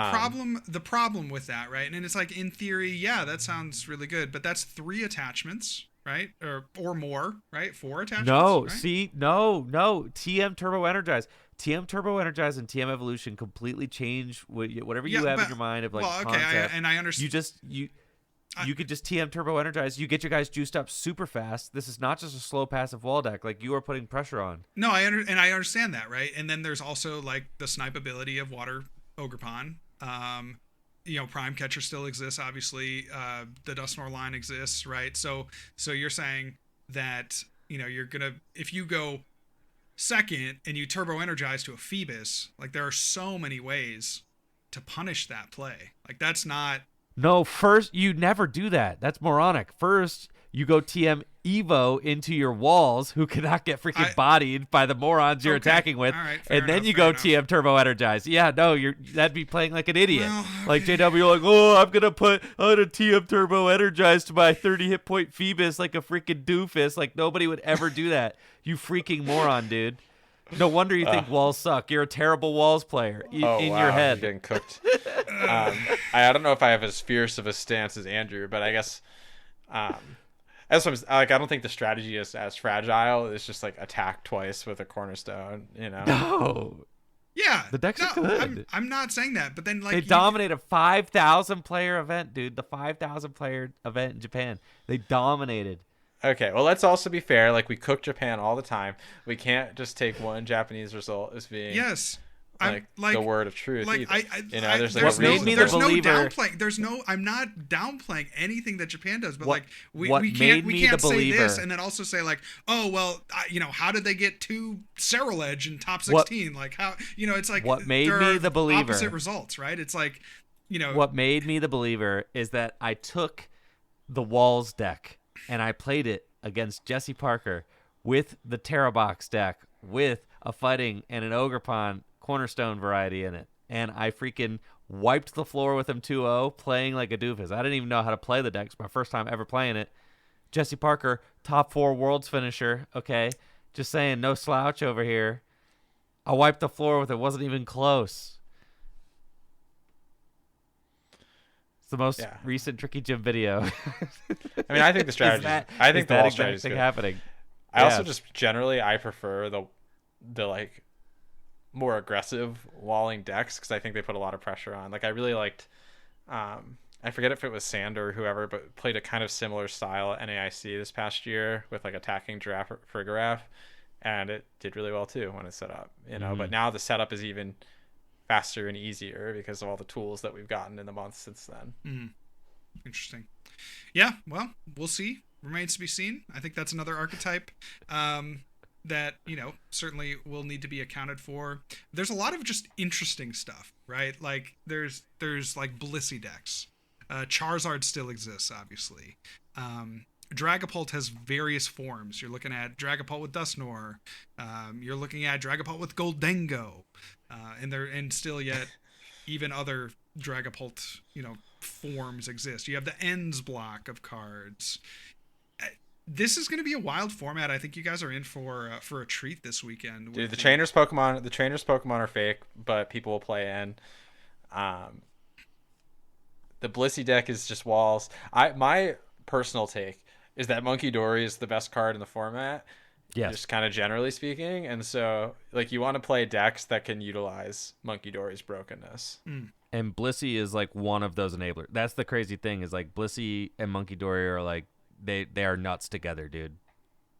problem with that, right? And it's like in theory, that sounds really good, but that's 3 attachments, right? Or more, right? 4 attachments. No, right? no. TM Turbo Energize. TM Turbo Energize and TM Evolution completely change whatever you have in your mind of like concept. And I understand. You could just TM Turbo Energize. You get your guys juiced up super fast. This is not just a slow passive wall deck. Like you are putting pressure on. No, I understand that, right? And then there's also like the snipe ability of Water Ogerpon. Prime Catcher still exists. Obviously, the Dusknoir line exists, right? So you're saying that you're gonna, if you go second and you turbo energize to a Phoebus, like there are so many ways to punish that play. Like that's not. No, first you never do that. That's moronic. First you go TM Evo into your walls, who cannot get freaking bodied by the morons you're attacking with, right, and then you go TM Turbo Energize. Yeah, no, that'd be playing like an idiot. Well, okay. Like JW, like, oh, I'm gonna TM Turbo Energize to my 30 hit point Phoebus like a freaking doofus. Like nobody would ever do that. You freaking moron, dude. No wonder you think walls suck. You're a terrible walls player in your head. I'm getting cooked. I don't know if I have as fierce of a stance as Andrew, but I guess. I don't think the strategy is as fragile. It's just like attack twice with a cornerstone, No. Yeah. The decks are good. I'm not saying that, but then like they dominate a 5,000 player event, dude. The 5,000 player event in Japan. They dominated. Okay, well, let's also be fair. Like, we cook Japan all the time. We can't just take one Japanese result as being the word of truth. Like, there's no downplaying. I'm not downplaying anything that Japan does, but we can't say this and then also say like, oh well, how did they get 2 Serral Edge in top 16? Like how it's like what made me the believer. Opposite results, right? It's like what made me the believer is that I took the Walls deck and I played it against Jesse Parker with the Terra Box deck with a Fighting and an Ogerpon Cornerstone variety in it. And I freaking wiped the floor with him 2-0, playing like a doofus. I didn't even know how to play the deck. It's my first time ever playing it. Jesse Parker, top 4 Worlds finisher. Okay, just saying, no slouch over here. I wiped the floor with it. Wasn't even close. It's the most recent Tricky Gym video. I mean, I think the strategy. I think the wall strategy is good. Happening. I also just generally prefer the like more aggressive walling decks because I think they put a lot of pressure on. Like I really liked. I forget if it was Sander or whoever, but played a kind of similar style at NAIC this past year with like attacking Giraffe Frigoraph, and it did really well too when it's set up. But now the setup is even faster and easier because of all the tools that we've gotten in the months since then. Interesting. Yeah, well, we'll see. Remains to be seen. I think that's another archetype that certainly will need to be accounted for. There's a lot of just interesting stuff, right? Like there's like Blissey decks. Charizard still exists, obviously. Dragapult has various forms. You're looking at Dragapult with Dusknoir. You're looking at Dragapult with Goldengo. And still yet even other Dragapult, forms exist. You have the ends block of cards. This is going to be a wild format. I think you guys are in for a treat this weekend. Dude, the trainers Pokemon are fake, but people will play in. The Blissey deck is just walls. My personal take is that Monkey Dory is the best card in the format. Yes. Just kind of generally speaking. And so like you want to play decks that can utilize Monkey Dory's brokenness. And Blissey is like one of those enablers. That's the crazy thing is like Blissey and Monkey Dory are like they are nuts together, dude.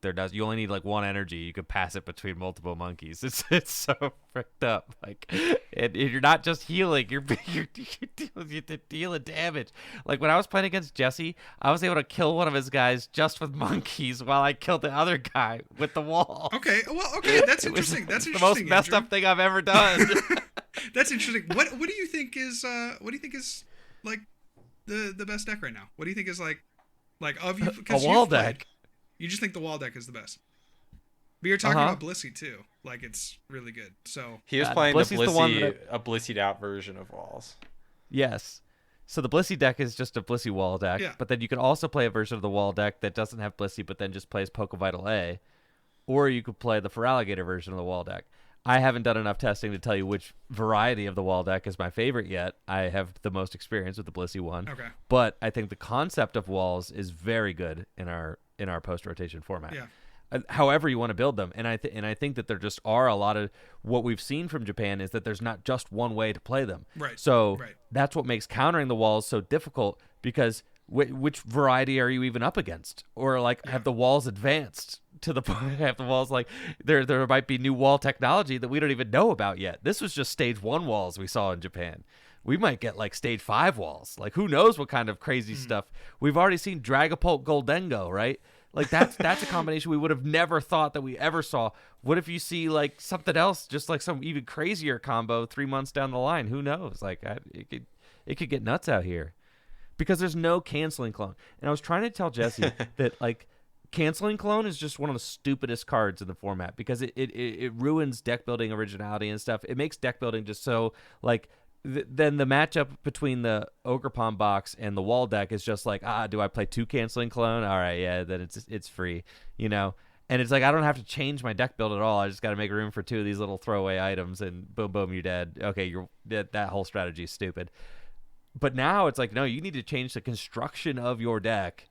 They're nuts. You only need like one energy. You could pass it between multiple monkeys. It's so fricked up. Like, and you're not just healing. You're dealing damage. Like when I was playing against Jesse, I was able to kill one of his guys just with monkeys while I killed the other guy with the wall. Okay, well, that's interesting. That's interesting. The most messed up thing I've ever done. That's interesting. What do you think is like the best deck right now? What do you think is like of you? A wall deck. You just think the wall deck is the best. But you're talking about Blissey too. Like it's really good. So he was playing a Blisseyed out version of walls. Yes. So the Blissey deck is just a Blissey wall deck. Yeah. But then you can also play a version of the wall deck that doesn't have Blissey, but then just plays Pokevital A. Or you could play the Feraligatr version of the wall deck. I haven't done enough testing to tell you which variety of the wall deck is my favorite yet. I have the most experience with the Blissey one. Okay. But I think the concept of walls is very good in our post-rotation format. Yeah. However you want to build them. And I think that there just are a lot of what we've seen from Japan is that there's not just one way to play them. Right. So that's what makes countering the walls so difficult because which variety are you even up against? Or like have the walls advanced to the point have the walls like there might be new wall technology that we don't even know about yet. This was just stage 1 walls we saw in Japan. we might get like stage 5 walls. Like who knows what kind of crazy stuff. We've already seen Dragapult Goldengo, right? Like that's a combination we would have never thought that we ever saw. What if you see like something else, just like some even crazier combo 3 months down the line? Who knows? Like it could get nuts out here because there's no canceling clone. And I was trying to tell Jesse that like canceling clone is just one of the stupidest cards in the format because it ruins deck building originality and stuff. It makes deck building just so like then the matchup between the Ogerpon box and the wall deck is just like, do I play 2 canceling clone? All right, yeah, then it's free, you know. And it's like I don't have to change my deck build at all. I just got to make room for 2 of these little throwaway items, and boom, boom, you're dead. Okay, that whole strategy is stupid. But now it's like, no, you need to change the construction of your deck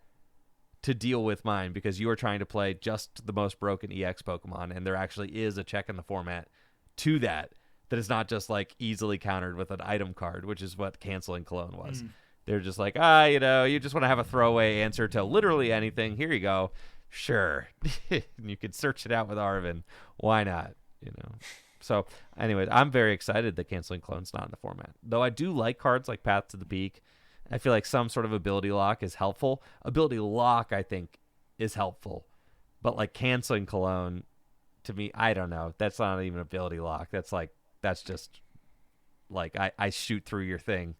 to deal with mine because you are trying to play just the most broken EX Pokemon, and there actually is a check in the format to that is not just like easily countered with an item card, which is what canceling clone was. They're just like, you just want to have a throwaway answer to literally anything. Here you go. Sure. You can search it out with Arvin. Why not? You know. So anyways, I'm very excited that canceling clone's not in the format. Though I do like cards like Path to the Peak. I feel like some sort of ability lock is helpful. Ability lock, I think, is helpful. But like canceling clone, to me, I don't know. That's not even ability lock. That's just like I shoot through your thing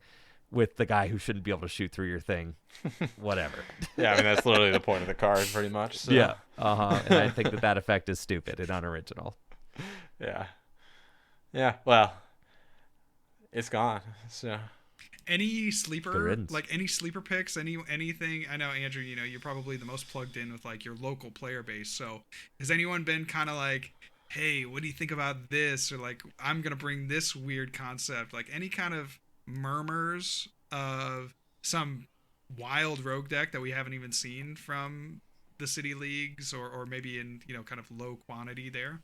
with the guy who shouldn't be able to shoot through your thing. Whatever. Yeah, I mean that's literally the point of the card, pretty much. So. Yeah. And I think that effect is stupid and unoriginal. Yeah. Yeah. Well, it's gone. So. Any sleeper picks, anything? I know, Andrew, you know, you're probably the most plugged in with like your local player base. So has anyone been kind of like, hey, what do you think about this? Or like, I'm going to bring this weird concept, like any kind of murmurs of some wild rogue deck that we haven't even seen from the city leagues or maybe in, you know, kind of low quantity there?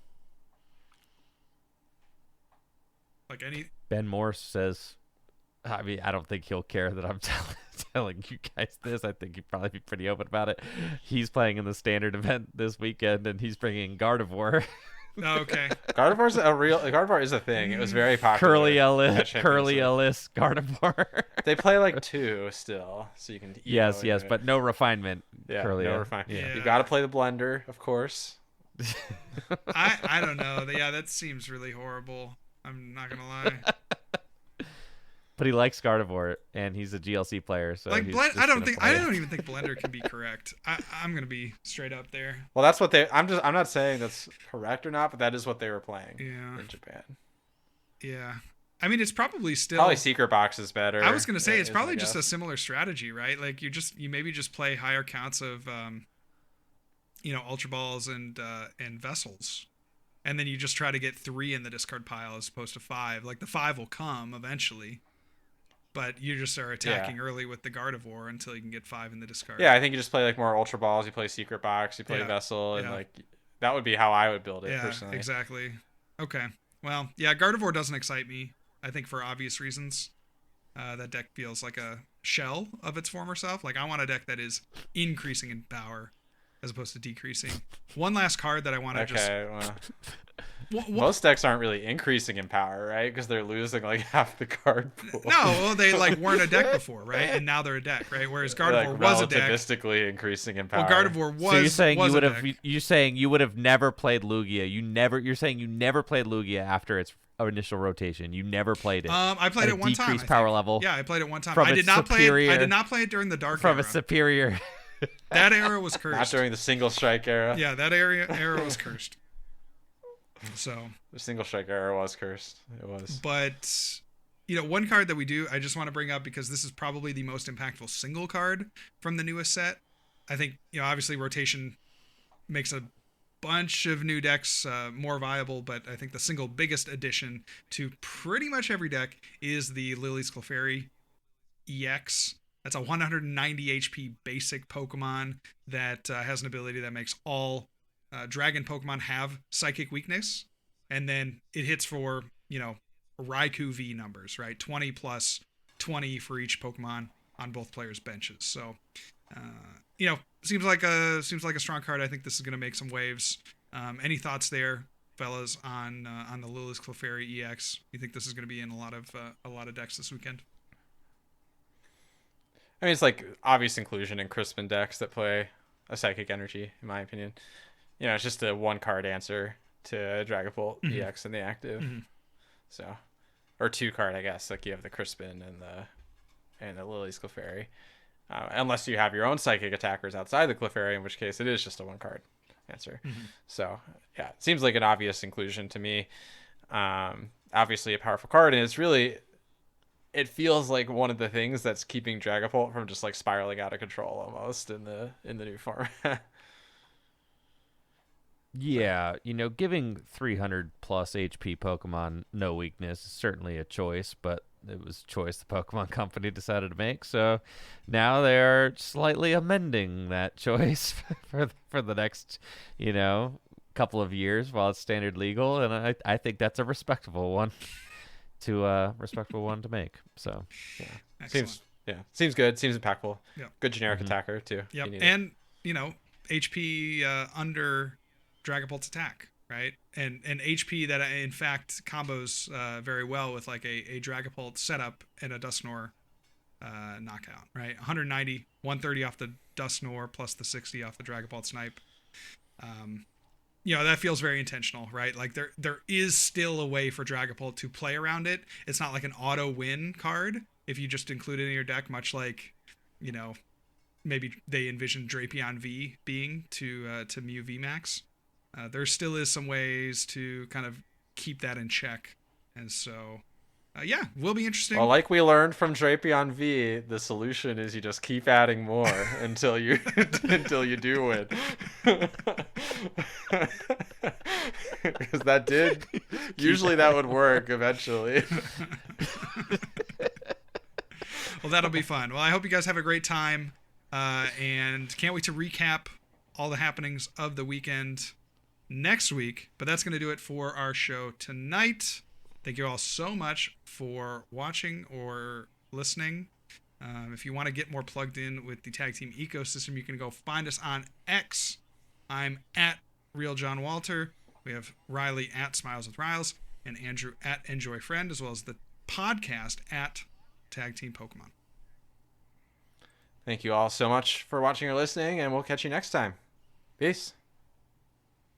Like any. Ben Morse says, I mean, I don't think he'll care that I'm telling you guys this. I think he'd probably be pretty open about it. He's playing in the standard event this weekend, and he's bringing Gardevoir. Oh, okay. Gardevoir is a thing. It was very popular. Curly Ellis Gardevoir. They play like 2 still, so you can. Yes, but no refinement. Yeah, Curly no refinement. Yeah. You got to play the blender, of course. I don't know. Yeah, that seems really horrible. I'm not gonna lie. But he likes Gardevoir, and he's a GLC player. So like, I don't even think Blender can be correct. I'm gonna be straight up there. Well, that's what they. I'm not saying that's correct or not, but that is what they were playing. In Japan. Yeah, I mean, it's probably still Secret Box is better. I was gonna say it's probably just a similar strategy, right? Like you maybe just play higher counts of, Ultra Balls and Vessels. And then you just try to get 3 in the discard pile as opposed to 5. Like the 5 will come eventually. But you just are attacking early with the Gardevoir until you can get 5 in the discard. Yeah, I think you just play like more Ultra Balls. You play Secret Box. You play Vessel, and like that would be how I would build it personally. Exactly. Okay. Well, yeah, Gardevoir doesn't excite me. I think for obvious reasons. That deck feels like a shell of its former self. Like I want a deck that is increasing in power as opposed to decreasing. One last card that I want to most decks aren't really increasing in power, right? Because they're losing like half the card pool. No, well, they like weren't a deck before, right? And now they're a deck, right? Whereas Gardevoir was a deck. Relativistically increasing in power. Well, Gardevoir was. So you're saying you would have never played Lugia. You're saying you never played Lugia after its initial rotation. You never played it. I played it one time. Decreased power level. Yeah, I played it one time. I did not play it during the dark era. From a superior. That era was cursed. Not during the single strike era. Yeah, that era was cursed. So the single strike era was cursed. It was. But one card that I just want to bring up because this is probably the most impactful single card from the newest set. I think obviously rotation makes a bunch of new decks more viable, but I think the single biggest addition to pretty much every deck is the Lily's Clefairy EX. That's a 190 HP basic Pokemon that has an ability that makes all dragon Pokemon have psychic weakness. And then it hits for, Raikou V numbers, right? 20 plus 20 for each Pokemon on both players' benches. So, seems like a strong card. I think this is going to make some waves. Any thoughts there? If fellas, on the Lily's Clefairy EX? You think this is going to be in a lot of decks this weekend? I mean, it's like obvious inclusion in Crispin decks that play a Psychic Energy, in my opinion. It's just a 1-card answer to Dragapult EX in the active. So, or 2-card, I guess. Like you have the Crispin and the Lily's Clefairy. Unless you have your own psychic attackers outside the Clefairy, in which case it is just a 1-card answer. So, yeah, it seems like an obvious inclusion to me. Obviously a powerful card, and it feels like one of the things that's keeping Dragapult from just like spiraling out of control almost in the new format. Yeah, giving 300 plus HP Pokemon no weakness is certainly a choice, but it was a choice the Pokemon Company decided to make. So now they're slightly amending that choice for the next, couple of years while it's standard legal, and I think that's a respectable one to make. So yeah, seems good, seems impactful. Yeah. Good generic attacker too. Yep. And HP under Dragapult's attack, right? And HP that in fact combos very well with like a Dragapult setup and a Dusknoir knockout, right? 190, 130 off the Dusknoir plus the 60 off the Dragapult snipe. That feels very intentional, right? Like there is still a way for Dragapult to play around it. It's not like an auto win card if you just include it in your deck, much like, maybe they envisioned Drapion V being to Mew VMAX. There still is some ways to kind of keep that in check. And so, will be interesting. Well, like we learned from Drapion V, the solution is you just keep adding more until you do win. Because usually that would work eventually. Well, that'll be fun. Well, I hope you guys have a great time. And can't wait to recap all the happenings of the weekend next week. But that's going to do it for our show tonight. Thank you all so much for watching or listening. If you want to get more plugged in with the tag team ecosystem, you can go find us on X. I'm at Real John Walter. We have Riley at Smiles with Riles and Andrew at Enjoy Friend, as well as the podcast at Tag Team Pokemon. Thank you all so much for watching or listening, and we'll catch you next time. Peace.